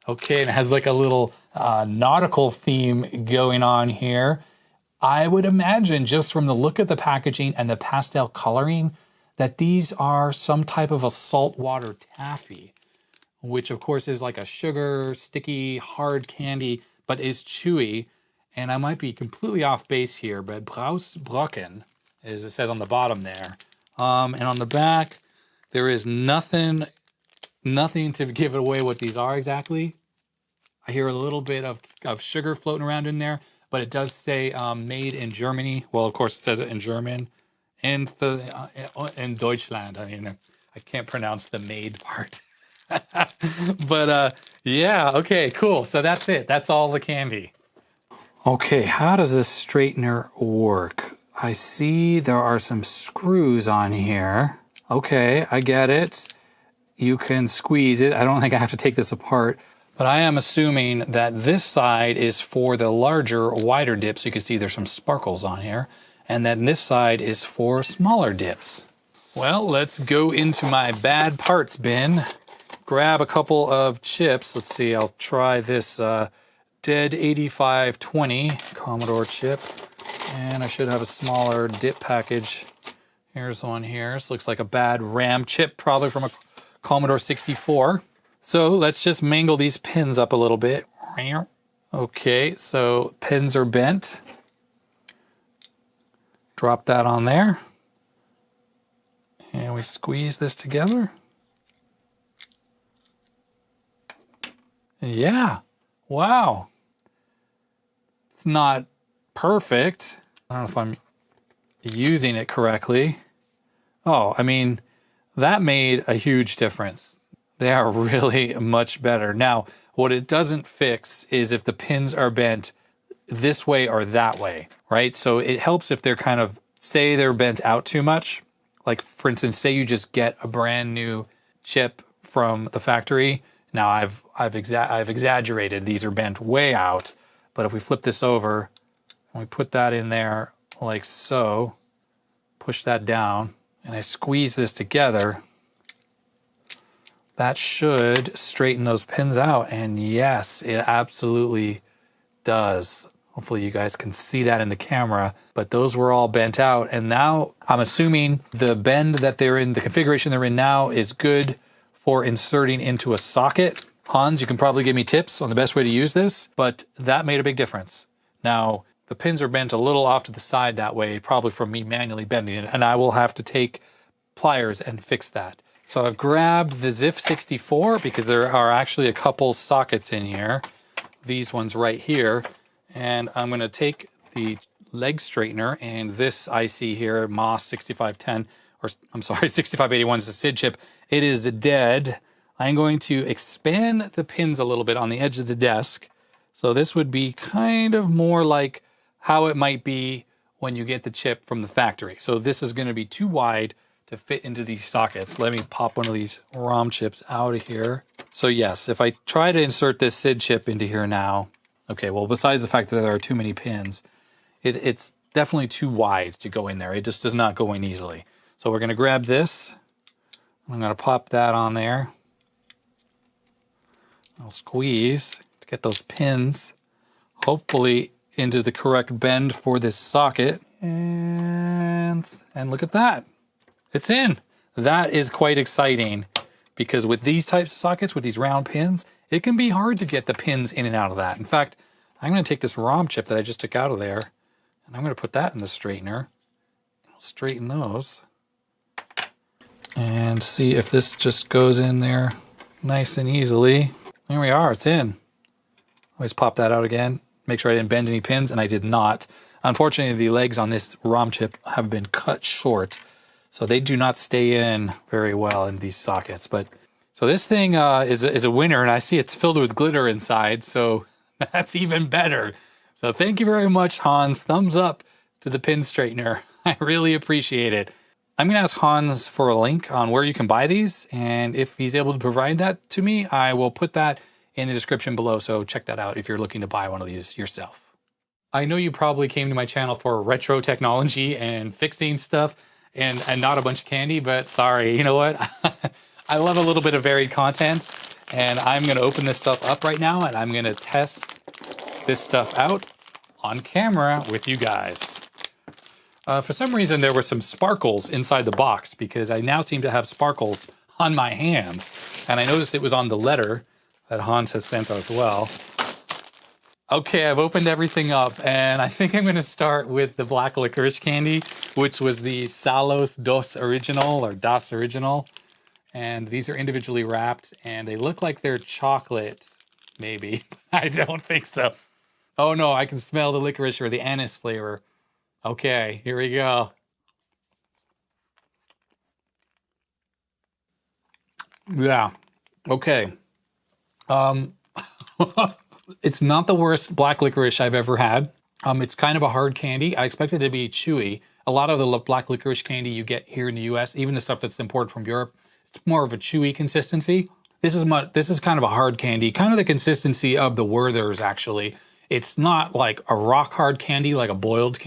Okay, and it has like a little nautical theme going on here. I would imagine just from the look of the packaging and the pastel coloring that these are some type of a saltwater taffy, which of course is like a sugar, sticky, hard candy, but is chewy. And I might be completely off base here, but Brausbrocken, as it says on the bottom there. And on the back, there is nothing to give away what these are exactly. I hear a little bit of sugar floating around in there, but it does say made in Germany. Well, of course, it says it in German. And in Deutschland. I mean, I can't pronounce the made part. But yeah, okay, cool. So that's it. That's all the candy. Okay, how does this straightener work? I see there are some screws on here. Okay, I get it. You can squeeze it. I don't think I have to take this apart, but I am assuming that this side is for the larger, wider dips. You can see there's some sparkles on here. And then this side is for smaller dips. Well, let's go into my bad parts bin. Grab a couple of chips. Let's see, I'll try this Dead 8520 Commodore chip, and I should have a smaller dip package. Here's one here. This looks like a bad RAM chip, probably from a Commodore 64. So let's just mangle these pins up a little bit. Okay, so pins are bent. Drop that on there. And we squeeze this together. Yeah. Wow. It's not perfect. I don't know if I'm using it correctly. Oh, I mean, that made a huge difference. They are really much better. Now, what it doesn't fix is if the pins are bent this way or that way, right? So it helps if they're kind of, say they're bent out too much. Like, for instance, say you just get a brand new chip from the factory. Now I've exaggerated. These are bent way out, but if we flip this over and we put that in there like so, push that down, and I squeeze this together, that should straighten those pins out. And yes, it absolutely does. Hopefully you guys can see that in the camera, but those were all bent out. And now I'm assuming the bend that they're in, the configuration they're in now, is good for inserting into a socket. Hans, you can probably give me tips on the best way to use this, but that made a big difference. Now, the pins are bent a little off to the side that way, probably from me manually bending it, and I will have to take pliers and fix that. So I've grabbed the ZIF64 because there are actually a couple sockets in here. These ones right here. And I'm going to take the leg straightener and this IC here, MOS 6510, or I'm sorry, 6581 is the SID chip. It is dead. I'm going to expand the pins a little bit on the edge of the desk. So this would be kind of more like how it might be when you get the chip from the factory. So this is going to be too wide to fit into these sockets. Let me pop one of these ROM chips out of here. So yes, if I try to insert this SID chip into here now, Okay, well, besides the fact that there are too many pins, it's definitely too wide to go in there. It just does not go in easily. So we're going to grab this. I'm going to pop that on there. I'll squeeze to get those pins, hopefully into the correct bend for this socket. And look at that. It's in. That is quite exciting because with these types of sockets, with these round pins, it can be hard to get the pins in and out of that. In fact, I'm going to take this ROM chip that I just took out of there, and I'm going to put that in the straightener. I'll straighten those and see if this just goes in there nice and easily. There we are, it's in. Always pop that out again. Make sure I didn't bend any pins, and I did not. Unfortunately, the legs on this ROM chip have been cut short, so they do not stay in very well in these sockets. But so this thing is a winner, and I see it's filled with glitter inside, so that's even better. So thank you very much, Hans. Thumbs up to the pin straightener. I really appreciate it. I'm going to ask Hans for a link on where you can buy these, and if he's able to provide that to me, I will put that in the description below, so check that out if you're looking to buy one of these yourself. I know you probably came to my channel for retro technology and fixing stuff and not a bunch of candy, but sorry, you know what? I love a little bit of varied content, and I'm going to open this stuff up right now, and I'm going to test this stuff out on camera with you guys. For some reason, there were some sparkles inside the box because I now seem to have sparkles on my hands, and I noticed it was on the letter that Hans has sent as well. Okay, I've opened everything up, and I think I'm going to start with the black licorice candy, which was the Salos Dos Original, or Das Original. And these are individually wrapped, and they look like they're chocolate, maybe. I don't think so. Oh no, I can smell the licorice or the anise flavor. Okay, here we go. Yeah, okay. It's not the worst black licorice I've ever had. It's kind of a hard candy. I expect it to be chewy. A lot of the black licorice candy you get here in the US, even the stuff that's imported from Europe, it's more of a chewy consistency. This is kind of a hard candy, kind of the consistency of the Werther's actually. It's not like a rock hard candy, like a boiled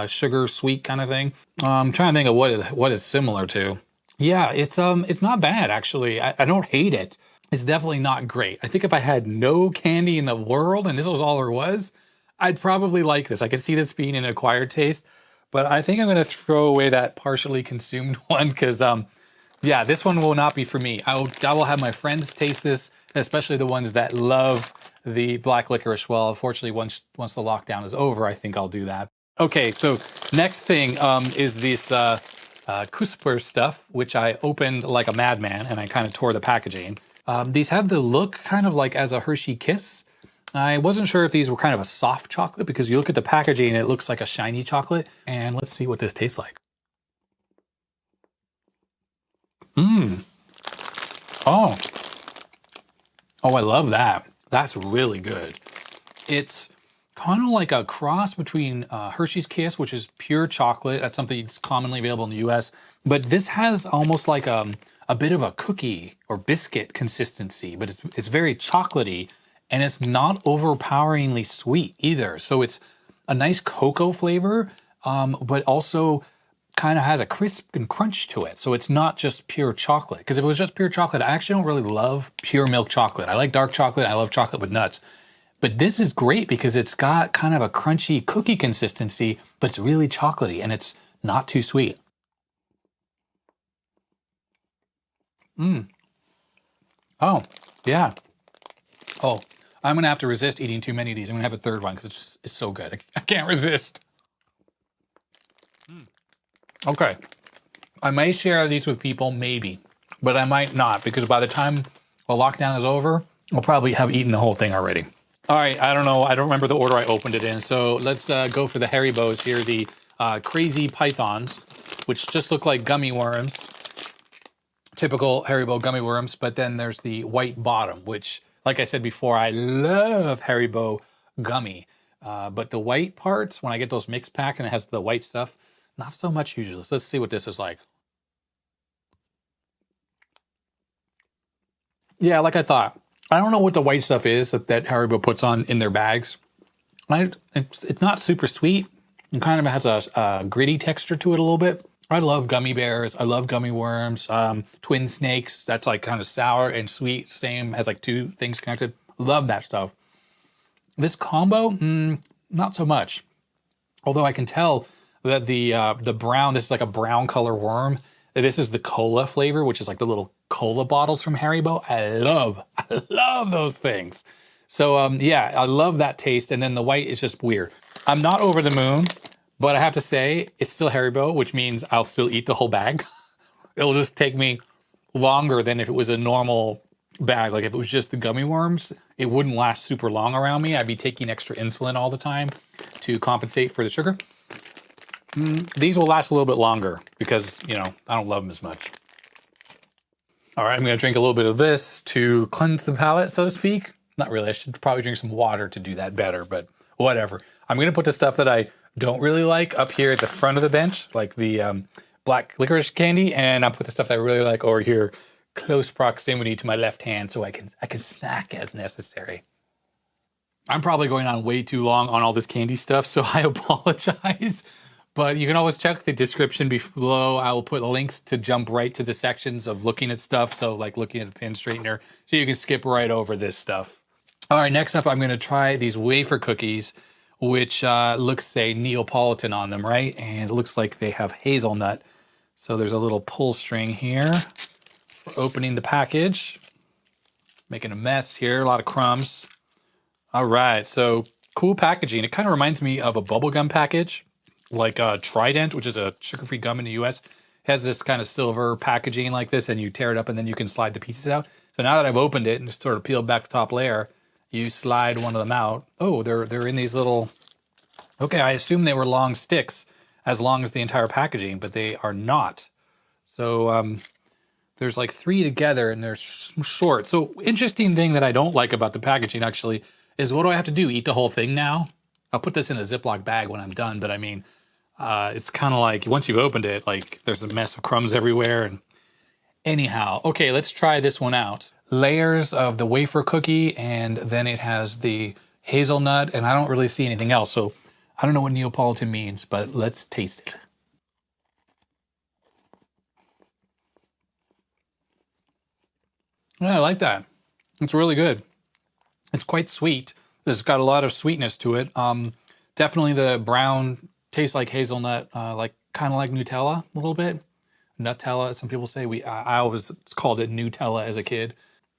sugar sweet kind of thing. I'm trying to think of what it's similar to. Yeah, it's not bad actually. I don't hate it. It's definitely not great. I think if I had no candy in the world and this was all there was, I'd probably like this. I could see this being an acquired taste, but I think I'm going to throw away that partially consumed one because, yeah, this one will not be for me. I will have my friends taste this, especially the ones that love the black licorice. Well, unfortunately, once the lockdown is over, I think I'll do that. Okay, so next thing is this Cusper stuff, which I opened like a madman, and I kind of tore the packaging. These have the look kind of like as a Hershey Kiss. I wasn't sure if these were kind of a soft chocolate because you look at the packaging and it looks like a shiny chocolate. And let's see what this tastes like. Mmm. Oh. Oh, I love that. That's really good. It's kind of like a cross between Hershey's Kiss, which is pure chocolate. That's something that's commonly available in the US. But this has almost like a bit of a cookie or biscuit consistency, but it's very chocolatey, and it's not overpoweringly sweet either. So it's a nice cocoa flavor, but also kind of has a crisp and crunch to it. So it's not just pure chocolate. Because if it was just pure chocolate, I actually don't really love pure milk chocolate. I like dark chocolate. I love chocolate with nuts. But this is great because it's got kind of a crunchy cookie consistency, but it's really chocolatey and it's not too sweet. Mmm. Oh, yeah. Oh, I'm going to have to resist eating too many of these. I'm going to have a third one because it's so good. I can't resist. Okay. I may share these with people, maybe, but I might not because by the time the lockdown is over, I'll probably have eaten the whole thing already. All right, I don't know. I don't remember the order I opened it in. So let's go for the Haribos here, the Crazy Pythons, which just look like gummy worms. Typical Haribo gummy worms, but then there's the white bottom, which, like I said before, I love Haribo gummy. But the white parts, when I get those mixed pack and it has the white stuff, not so much usually. So let's see what this is like. Yeah, like I thought. I don't know what the white stuff is that Haribo puts on in their bags, It's not super sweet. It kind of has a gritty texture to it a little bit. I love gummy bears. I love gummy worms. Twin snakes. That's like kind of sour and sweet. Same, has like two things connected. Love that stuff. This combo, not so much. Although I can tell that the brown, this is like a brown color worm. This is the cola flavor, which is like the little cola bottles from Haribo. I love those things. So yeah, I love that taste. And then the white is just weird. I'm not over the moon, but I have to say it's still Haribo, which means I'll still eat the whole bag. It'll just take me longer than if it was a normal bag. Like if it was just the gummy worms, it wouldn't last super long around me. I'd be taking extra insulin all the time to compensate for the sugar. These will last a little bit longer because, you know, I don't love them as much. All right, I'm going to drink a little bit of this to cleanse the palate, so to speak. Not really. I should probably drink some water to do that better, but whatever. I'm going to put the stuff that I don't really like up here at the front of the bench, like the black licorice candy, and I'll put the stuff that I really like over here, close proximity to my left hand, so I can snack as necessary. I'm probably going on way too long on all this candy stuff, so I apologize. But you can always check the description below. I will put links to jump right to the sections of looking at stuff. So like looking at the pin straightener, so you can skip right over this stuff. All right, next up, I'm going to try these wafer cookies, which looks say Neapolitan on them, right? And it looks like they have hazelnut. So there's a little pull string here for opening the package. Making a mess here, a lot of crumbs. All right, so cool packaging. It kind of reminds me of a bubblegum package, like Trident, which is a sugar-free gum in the US. It has this kind of silver packaging like this, and you tear it up and then you can slide the pieces out. So now that I've opened it and just sort of peeled back the top layer, you slide one of them out. Oh, they're in these little, okay, I assume they were long sticks as long as the entire packaging, but they are not. So there's like 3 together and they're short. So interesting thing that I don't like about the packaging actually is, what do I have to do? Eat the whole thing now? I'll put this in a Ziploc bag when I'm done, but I mean, it's kind of like once you've opened it, like there's a mess of crumbs everywhere. And anyhow, okay, let's try this one out. Layers of the wafer cookie, and then it has the hazelnut, and I don't really see anything else. So I don't know what Neapolitan means, but let's taste it. Yeah, I like that. It's really good. It's quite sweet. It's got a lot of sweetness to it. Definitely the brown tastes like hazelnut, like kind of like Nutella a little bit. Nutella, some people say. I always called it Nutella as a kid,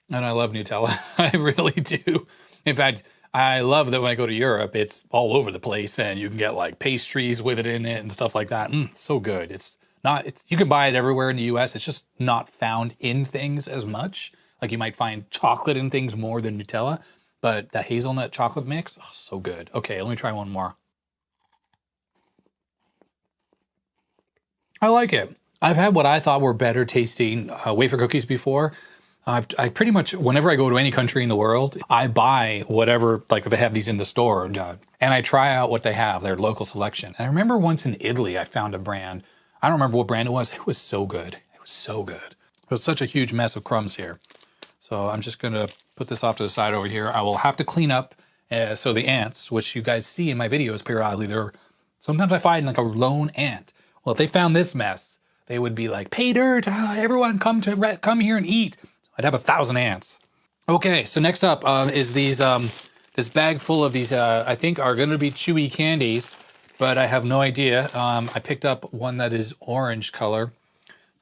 and I love Nutella. I really do. In fact, I love that when I go to Europe, it's all over the place, and you can get like pastries with it in it and stuff like that. So good. It's not. You can buy it everywhere in the U.S. It's just not found in things as much. Like you might find chocolate in things more than Nutella. But that hazelnut chocolate mix, oh, so good. Okay, let me try one more. I like it. I've had what I thought were better tasting wafer cookies before. I pretty much, whenever I go to any country in the world, I buy whatever, like they have these in the store, and I try out what they have, their local selection. And I remember once in Italy, I found a brand. I don't remember what brand it was. It was so good. It was so good. It was such a huge mess of crumbs here. So I'm just going to put this off to the side over here. I will have to clean up. So the ants, which you guys see in my videos periodically, sometimes I find like a lone ant. Well, if they found this mess, they would be like, pay dirt, everyone come here and eat. I'd have 1,000 ants. Okay, so next up is these this bag full of these, I think are going to be chewy candies, but I have no idea. I picked up one that is orange color.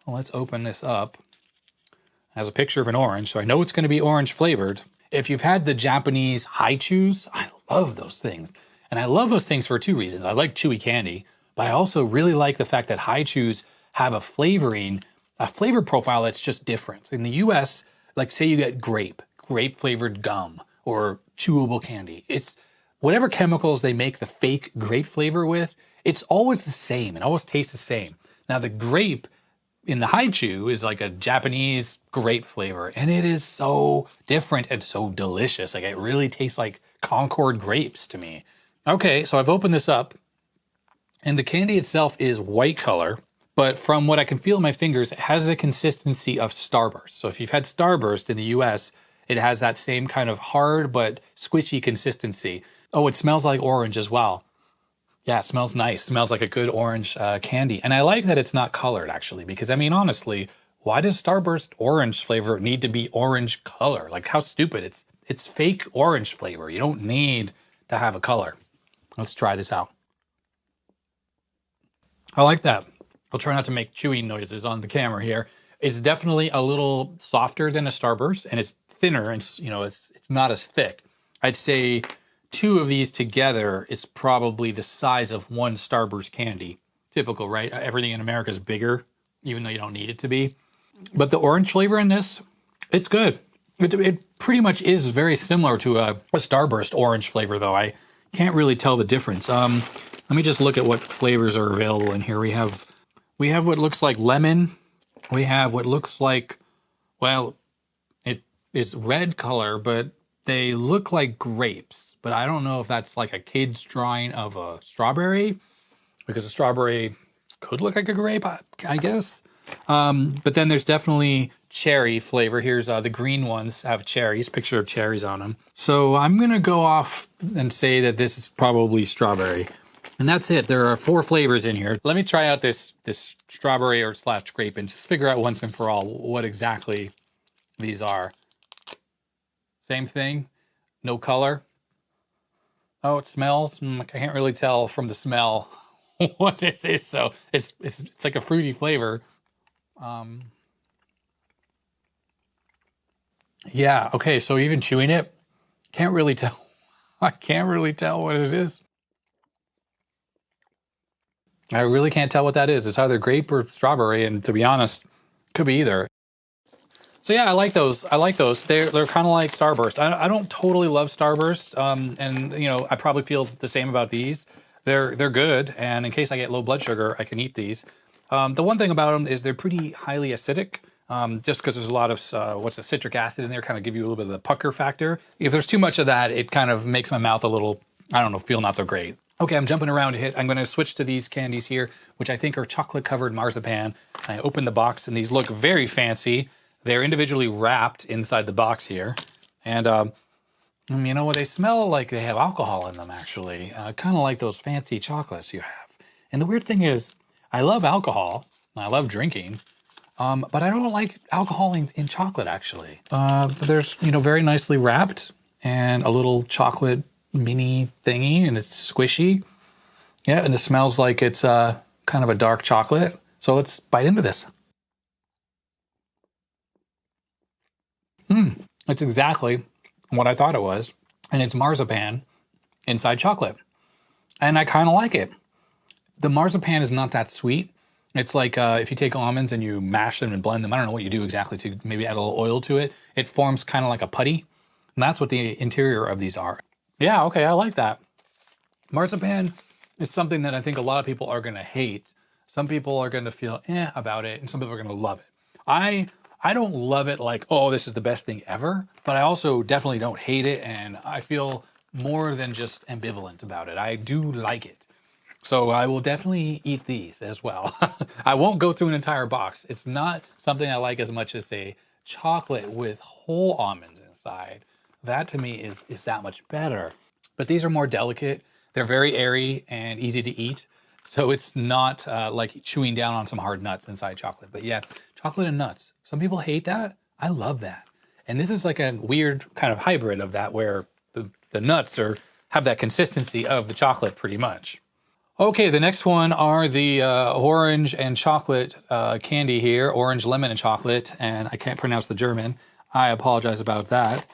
Well, let's open this up. Has a picture of an orange, so I know it's going to be orange flavored. If you've had the Japanese high chews, I love those things. And I love those things for 2 reasons. I like chewy candy, but I also really like the fact that high chews have a flavor profile that's just different. In the US, like say you get grape flavored gum or chewable candy. It's whatever chemicals they make the fake grape flavor with, it's always the same. It always tastes the same. Now the grape in the high chew is like a Japanese grape flavor, and it is so different and so delicious. Like it really tastes like Concord grapes to me. Okay, so I've opened this up, and the candy itself is white color, but from what I can feel in my fingers, it has the consistency of Starburst. So if you've had Starburst in the US, it has that same kind of hard but squishy consistency. Oh, it smells like orange as well. Yeah, it smells nice. It smells like a good orange candy. And I like that it's not colored, actually, because, I mean, honestly, why does Starburst orange flavor need to be orange color? Like, how stupid. It's fake orange flavor. You don't need to have a color. Let's try this out. I like that. I'll try not to make chewing noises on the camera here. It's definitely a little softer than a Starburst, and it's thinner, and it's not as thick. I'd say two of these together is probably the size of one Starburst candy. Typical, right? Everything in America is bigger, even though you don't need it to be. But the orange flavor in this, it's good. It pretty much is very similar to a Starburst orange flavor, though. I can't really tell the difference. Let me just look at what flavors are available in here. We have what looks like lemon. We have what looks like, well, it is red color, but they look like grapes. But I don't know if that's like a kid's drawing of a strawberry, because a strawberry could look like a grape, I guess. But then there's definitely cherry flavor. Here's the green ones have cherries, picture of cherries on them. So I'm going to go off and say that this is probably strawberry. And that's it. There are 4 flavors in here. Let me try out this strawberry or slash grape and just figure out once and for all what exactly these are. Same thing. No color. Oh, it smells. I can't really tell from the smell what this is. So it's like a fruity flavor. Yeah. Okay. So even chewing it, can't really tell. I can't really tell what it is. I really can't tell what that is. It's either grape or strawberry, and to be honest, could be either. So yeah, I like those. I like those. They're kind of like Starburst. I don't totally love Starburst, and I probably feel the same about these. They're good, and in case I get low blood sugar, I can eat these. The one thing about them is they're pretty highly acidic, just because there's a lot of citric acid in there, kind of give you a little bit of the pucker factor. If there's too much of that, it kind of makes my mouth a little, I don't know, feel not so great. Okay, I'm jumping around a hit. I'm going to switch to these candies here, which I think are chocolate-covered marzipan. I open the box, and these look very fancy. They're individually wrapped inside the box here. And, you know what? They smell like they have alcohol in them, actually. Kind of like those fancy chocolates you have. And the weird thing is, I love alcohol. I love drinking. But I don't like alcohol in chocolate, actually. There's, very nicely wrapped. And a little chocolate mini thingy, and it's squishy. Yeah, and it smells like it's kind of a dark chocolate. So let's bite into this. It's exactly what I thought it was. And it's marzipan inside chocolate. And I kind of like it. The marzipan is not that sweet. It's like if you take almonds and you mash them and blend them. I don't know what you do exactly to maybe add a little oil to it. It forms kind of like a putty. And that's what the interior of these are. Yeah, okay, I like that. Marzipan is something that I think a lot of people are going to hate. Some people are going to feel about it, and some people are going to love it. I don't love it like, oh, this is the best thing ever, but I also definitely don't hate it, and I feel more than just ambivalent about it. I do like it. So I will definitely eat these as well. I won't go through an entire box. It's not something I like as much as, say, chocolate with whole almonds inside. That to me is that much better. But these are more delicate. They're very airy and easy to eat. So it's not like chewing down on some hard nuts inside chocolate. But yeah, chocolate and nuts. Some people hate that. I love that. And this is like a weird kind of hybrid of that where the nuts have that consistency of the chocolate pretty much. Okay, the next one are the orange and chocolate candy here. Orange, lemon, and chocolate. And I can't pronounce the German. I apologize about that.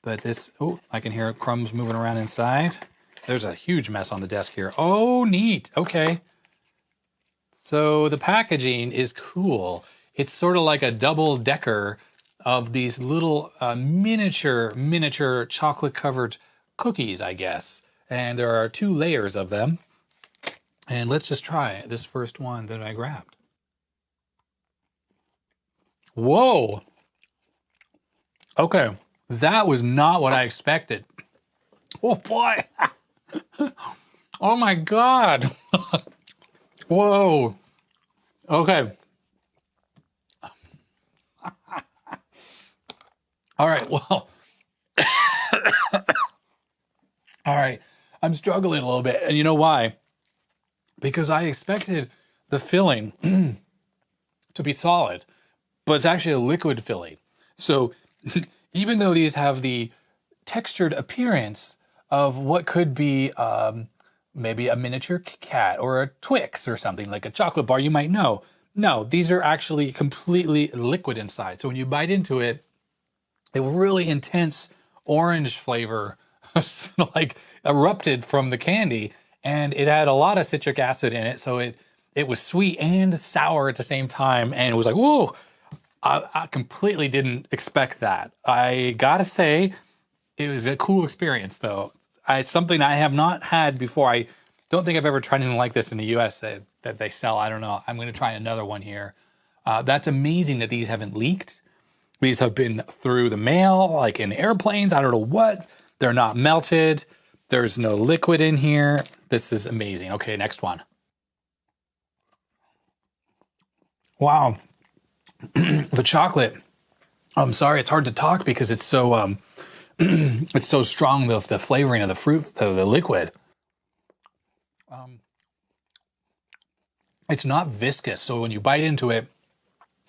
But this, oh, I can hear crumbs moving around inside. There's a huge mess on the desk here. Oh, neat. Okay. So the packaging is cool. It's sort of like a double decker of these little miniature chocolate covered cookies, I guess. And there are 2 layers of them. And let's just try this first one that I grabbed. Whoa. Okay. That was not what I expected. Oh boy. Oh my God. Whoa. Okay. All right. Well. All right. I'm struggling a little bit. And you know why? Because I expected the filling to be solid, but it's actually a liquid filling. So even though these have the textured appearance of what could be maybe a miniature cat or a Twix or something, like a chocolate bar, you might know. No, these are actually completely liquid inside. So when you bite into it, a really intense orange flavor like erupted from the candy, and it had a lot of citric acid in it. So it was sweet and sour at the same time. And it was like, whoa, I completely didn't expect that. I gotta say, it was a cool experience though. It's something I have not had before. I don't think I've ever tried anything like this in the US that they sell. I don't know. I'm going to try another one here. That's amazing that these haven't leaked. These have been through the mail, like in airplanes. I don't know what. They're not melted. There's no liquid in here. This is amazing. Okay, next one. Wow. The chocolate. I'm sorry, it's hard to talk because it's so it's so strong, the flavoring of the fruit, the liquid. It's not viscous, so when you bite into it,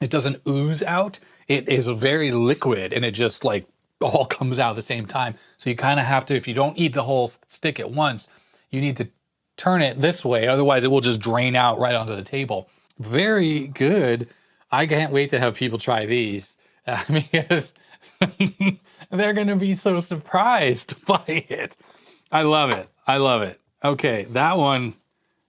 it doesn't ooze out. It is very liquid, and it just like all comes out at the same time. So you kind of have to, if you don't eat the whole stick at once, you need to turn it this way. Otherwise, it will just drain out right onto the table. Very good. I can't wait to have people try these because they're going to be so surprised by it. I love it. I love it. Okay, that one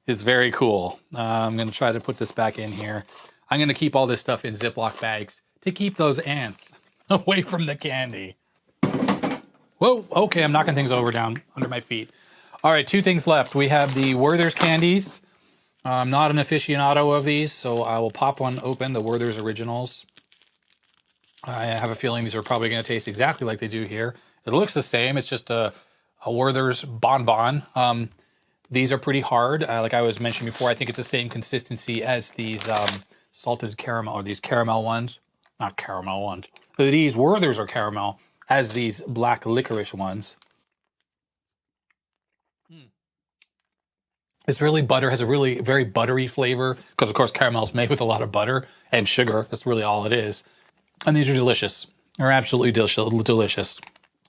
is very cool. I'm going to try to put this back in here. I'm going to keep all this stuff in Ziploc bags to keep those ants away from the candy. Whoa, okay, I'm knocking things over down under my feet. All right, two things left. We have the Werther's candies. I'm not an aficionado of these, so I will pop one open, the Werther's Originals. I have a feeling these are probably going to taste exactly like they do here. It looks the same. It's just a Werther's bonbon. These are pretty hard. Like I was mentioning before, I think it's the same consistency as these salted caramel, or these caramel ones. Not caramel ones. These Werther's are caramel, as these black licorice ones. It's really butter, has a really very buttery flavor, because of course caramel is made with a lot of butter and sugar. That's really all it is. And these are delicious. They're absolutely delicious.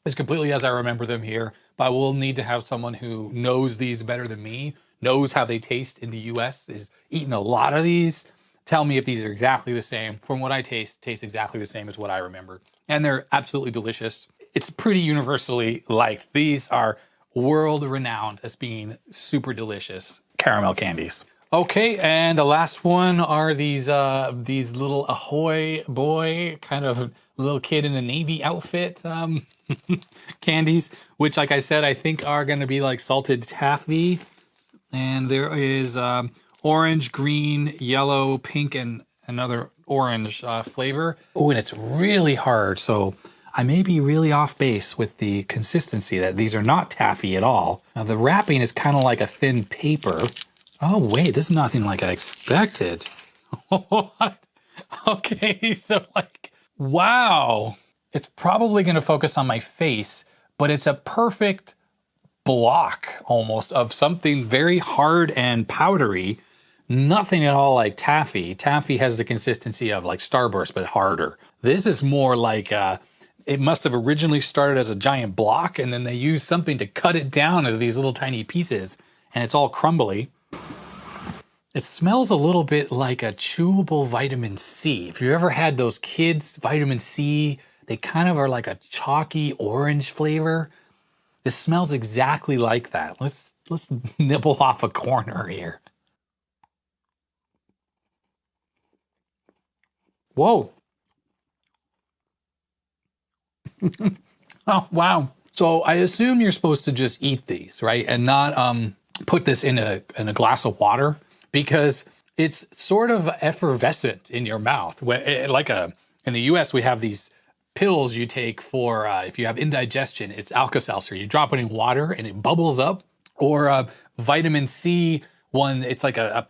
It's completely as I remember them here, but I will need to have someone who knows these better than me, knows how they taste in the US, is eating a lot of these. Tell me if these are exactly the same. From what I taste exactly the same as what I remember. And they're absolutely delicious. It's pretty universally liked. These are world renowned as being super delicious caramel candies. Okay, and the last one are these little Ahoy boy, kind of little kid in a Navy outfit candies, which, like I said, I think are going to be like salted taffy. And there is orange, green, yellow, pink, and another orange flavor. Oh, and it's really hard, so I may be really off base with the consistency, that these are not taffy at all. Now, the wrapping is kind of like a thin paper. Oh, wait, this is nothing like I expected. Okay, so like, wow. It's probably going to focus on my face, but it's a perfect block almost of something very hard and powdery. Nothing at all like taffy. Taffy has the consistency of like Starburst, but harder. This is more like it must have originally started as a giant block, and then they used something to cut it down into these little tiny pieces, and it's all crumbly. It smells a little bit like a chewable vitamin C. If you've ever had those kids vitamin C, they kind of are like a chalky orange flavor. This smells exactly like that. Let's nibble off a corner here. Whoa. Oh, wow. So I assume you're supposed to just eat these, right? And not put this in a glass of water, because it's sort of effervescent in your mouth. In the US, we have these pills you take for if you have indigestion. It's Alka-Seltzer. You drop it in water and it bubbles up. Or vitamin C one, it's like a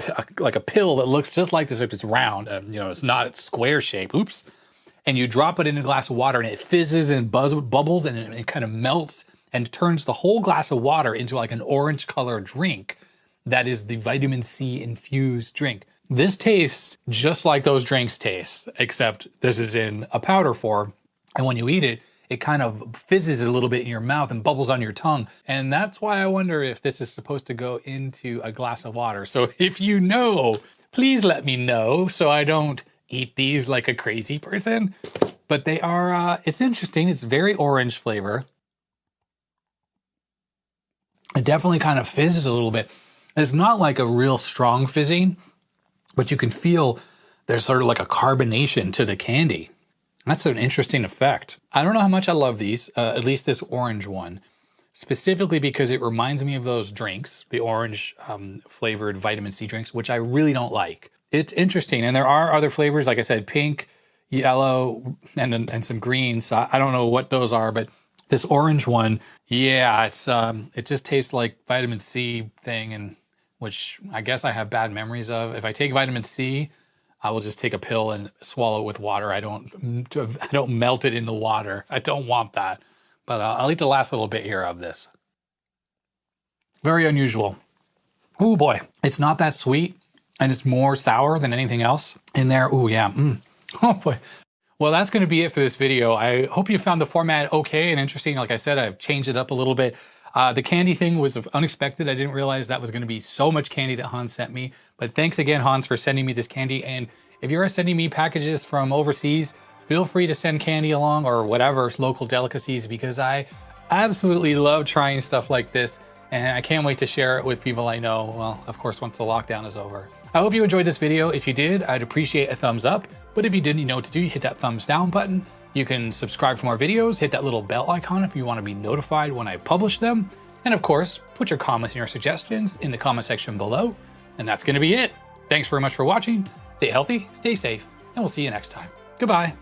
pill that looks just like this, if it's round. It's not, it's square shape. Oops. And you drop it in a glass of water and it fizzes and bubbles, and it kind of melts and turns the whole glass of water into like an orange colored drink that is the vitamin C infused drink. This tastes just like those drinks taste, except this is in a powder form. And when you eat it, it kind of fizzes a little bit in your mouth and bubbles on your tongue. And that's why I wonder if this is supposed to go into a glass of water. So if you know, please let me know so I don't eat these like a crazy person. But they are, it's interesting. It's very orange flavor. It definitely kind of fizzes a little bit. It's not like a real strong fizzing, but you can feel there's sort of like a carbonation to the candy. That's an interesting effect. I don't know how much I love these, at least this orange one, specifically because it reminds me of those drinks, the orange flavored vitamin C drinks, which I really don't like. It's interesting. And there are other flavors, like I said, pink, yellow, and some green. So I don't know what those are, but this orange one, yeah, it just tastes like vitamin C thing, and which I guess I have bad memories of. If I take vitamin C, I will just take a pill and swallow it with water. I don't melt it in the water. I don't want that. But I'll eat the last little bit here of this. Very unusual. Oh boy, it's not that sweet, and it's more sour than anything else in there. Oh yeah. Oh boy. Well, that's going to be it for this video. I hope you found the format okay and interesting. Like I said, I've changed it up a little bit. The candy thing was unexpected. I didn't realize that was going to be so much candy that Hans sent me. But thanks again, Hans, for sending me this candy. And if you're sending me packages from overseas, feel free to send candy along or whatever, local delicacies, because I absolutely love trying stuff like this. And I can't wait to share it with people I know. Well, of course, once the lockdown is over. I hope you enjoyed this video. If you did, I'd appreciate a thumbs up. But if you didn't, you know what to do. Hit that thumbs down button. You can subscribe for more videos. Hit that little bell icon if you want to be notified when I publish them. And of course, put your comments and your suggestions in the comment section below. And that's going to be it. Thanks very much for watching. Stay healthy, stay safe, and we'll see you next time. Goodbye.